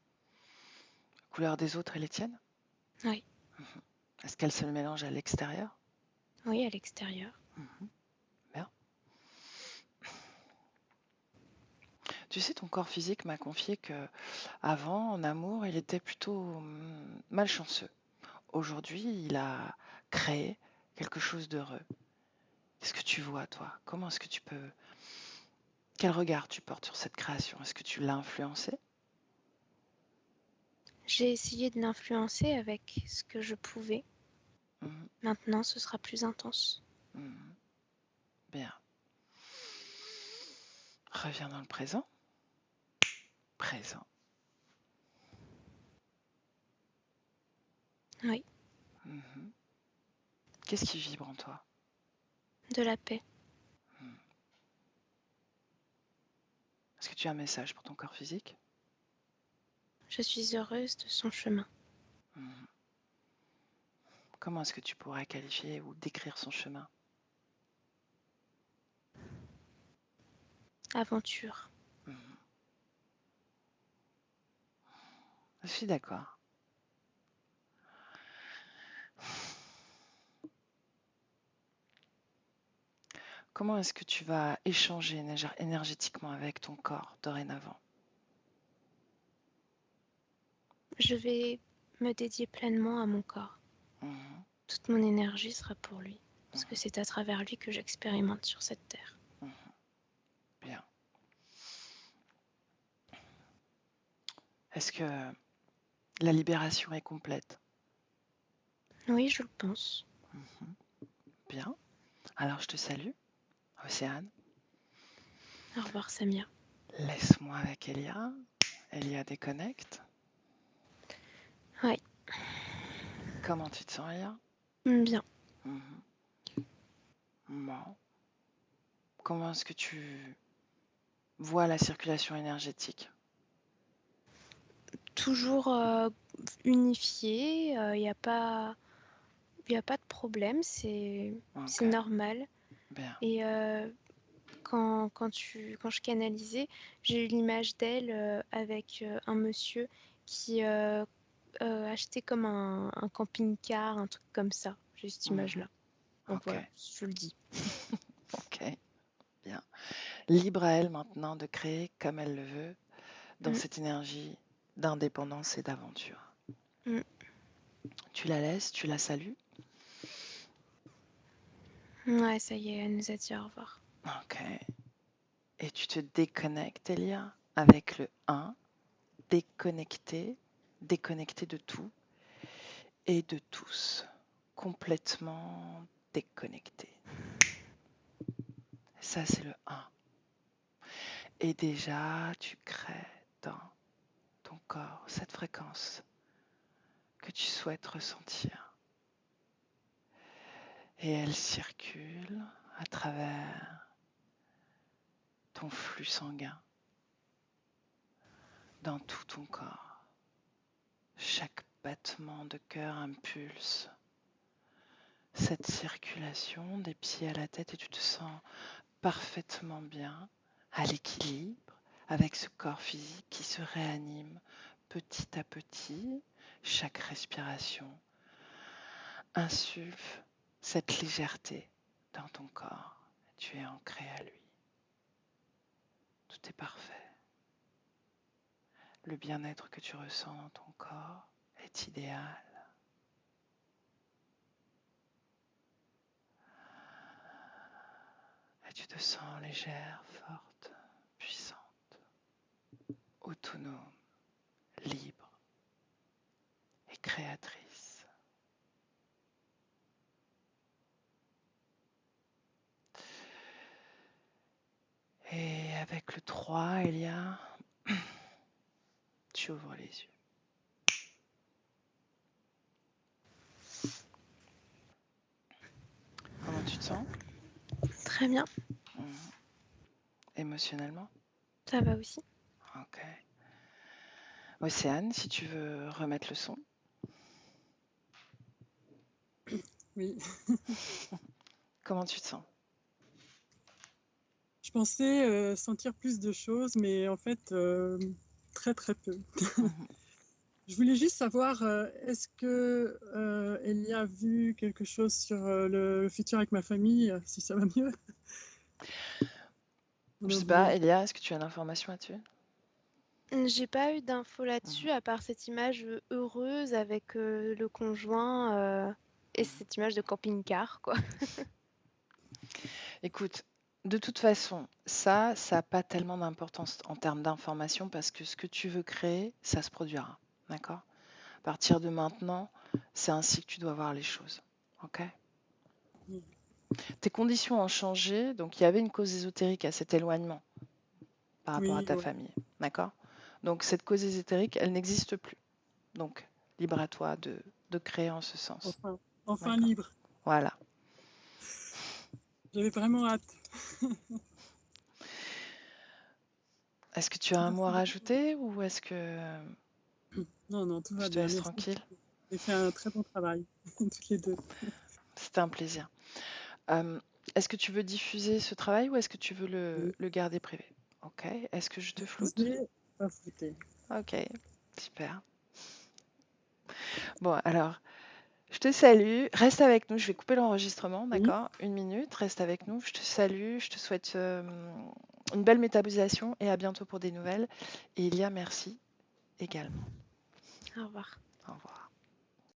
La couleur des autres et les tiennes? Oui, Mhm. Est-ce qu'elles se mélangent à l'extérieur? oui, à l'extérieur. Mhm. Bien. Tu sais, ton corps physique m'a confié que avant, en amour, il était plutôt malchanceux. Aujourd'hui, il a créé quelque chose d'heureux. Qu'est-ce que tu vois, toi? Comment est-ce que tu peux... Quel regard tu portes sur cette création? Est-ce que tu l'as influencé? J'ai essayé de l'influencer avec ce que je pouvais. Mhm, Maintenant, ce sera plus intense. mhm. Bien. Reviens dans le présent. Présent. Oui, Mhm. Qu'est-ce qui vibre en toi? de la paix. Mhm. Est-ce que tu as un message pour ton corps physique? Je suis heureuse de son chemin. Mhm. Comment est-ce que tu pourrais qualifier ou décrire son chemin? aventure. Mhm. Je suis d'accord. Comment est-ce que tu vas échanger énergétiquement avec ton corps dorénavant? Je vais me dédier pleinement à mon corps. Mhm, Toute mon énergie sera pour lui, parce que mhm, c'est à travers lui que j'expérimente sur cette terre. mhm. Bien. Est-ce que la libération est complète? Oui, je le pense. Mhm. Bien. Alors je te salue, Océane. Au revoir, Samia. Laisse-moi avec Elia. Elia déconnecte. Oui, Comment tu te sens, Elia? bien. Mhm. Bon. Comment est-ce que tu vois la circulation énergétique? Toujours unifié, il n'y a pas, y a pas de problème, c'est Ok, normal. bien. Et quand je canalisais, j'ai eu l'image d'elle avec un monsieur qui achetait comme un camping-car, un truc comme ça. J'ai cette Mhm. image-là. Donc Ok, voilà, je le dis. ok, bien. Libre à elle maintenant de créer comme elle le veut dans Mm, cette énergie d'indépendance et d'aventure. mm. Tu la laisses, tu la salues. Ouais, ça y est, elle nous a dit au revoir. Ok. Et tu te déconnectes, Elia, avec le 1, déconnecté, déconnecté de tout et de tous, complètement déconnecté. Ça, c'est le 1. Et déjà, tu crées dans ton corps cette fréquence que tu souhaites ressentir. Et elle circule à travers ton flux sanguin, dans tout ton corps. Chaque battement de cœur impulse cette circulation des pieds à la tête et tu te sens parfaitement bien, à l'équilibre, avec ce corps physique qui se réanime petit à petit. Chaque respiration insuffle cette légèreté dans ton corps. Tu es ancré à lui. Tout est parfait. Le bien-être que tu ressens dans ton corps est idéal. Et tu te sens légère, forte, puissante, autonome, libre et créatrice. Et avec le 3, Elia, tu ouvres les yeux. Comment tu te sens? Très bien, Mhm. Émotionnellement? ça va aussi. Ok. Océane, si tu veux remettre le son. Oui. Comment tu te sens? Je pensais sentir plus de choses, mais en fait, très très peu. Mhm. Je voulais juste savoir, est-ce que Elie a vu quelque chose sur le futur avec ma famille, si ça va mieux? On Je a sais pas, oublié. Elia, est-ce que tu as l'information là-dessus? J'ai pas eu d'infos Mhm. là-dessus, à part cette image heureuse avec le conjoint et Mhm. cette image de camping-car, quoi. Écoute, de toute façon, ça n'a pas tellement d'importance en termes d'information parce que ce que tu veux créer, ça se produira. D'accord? À partir de maintenant, c'est ainsi que tu dois voir les choses. Ok? Oui, Tes conditions ont changé, donc il y avait une cause ésotérique à cet éloignement par rapport à oui, ta ouais. famille. D'accord? Donc cette cause ésotérique, elle n'existe plus. Donc libre à toi de créer en ce sens. Enfin, enfin D'accord? libre. Voilà. J'avais vraiment hâte. Est-ce que tu as un mot à Merci beaucoup. rajouter ou est-ce que Non, non, tout je va te bien. laisse Merci tranquille? beaucoup. Vous avez fait un très bon travail, toutes les deux. C'était un plaisir. Est-ce que tu veux diffuser ce travail ou est-ce que tu veux Oui. le garder privé? Ok. Est-ce que je te floute? Disney, pas flouté. Ok, super. Bon, alors, je te salue. Reste avec nous. Je vais couper l'enregistrement, Oui, d'accord? 1 minute. Reste avec nous. Je te salue. Je te souhaite une belle métabolisation et à bientôt pour des nouvelles. Et Ilia, merci également. Au revoir. Au revoir.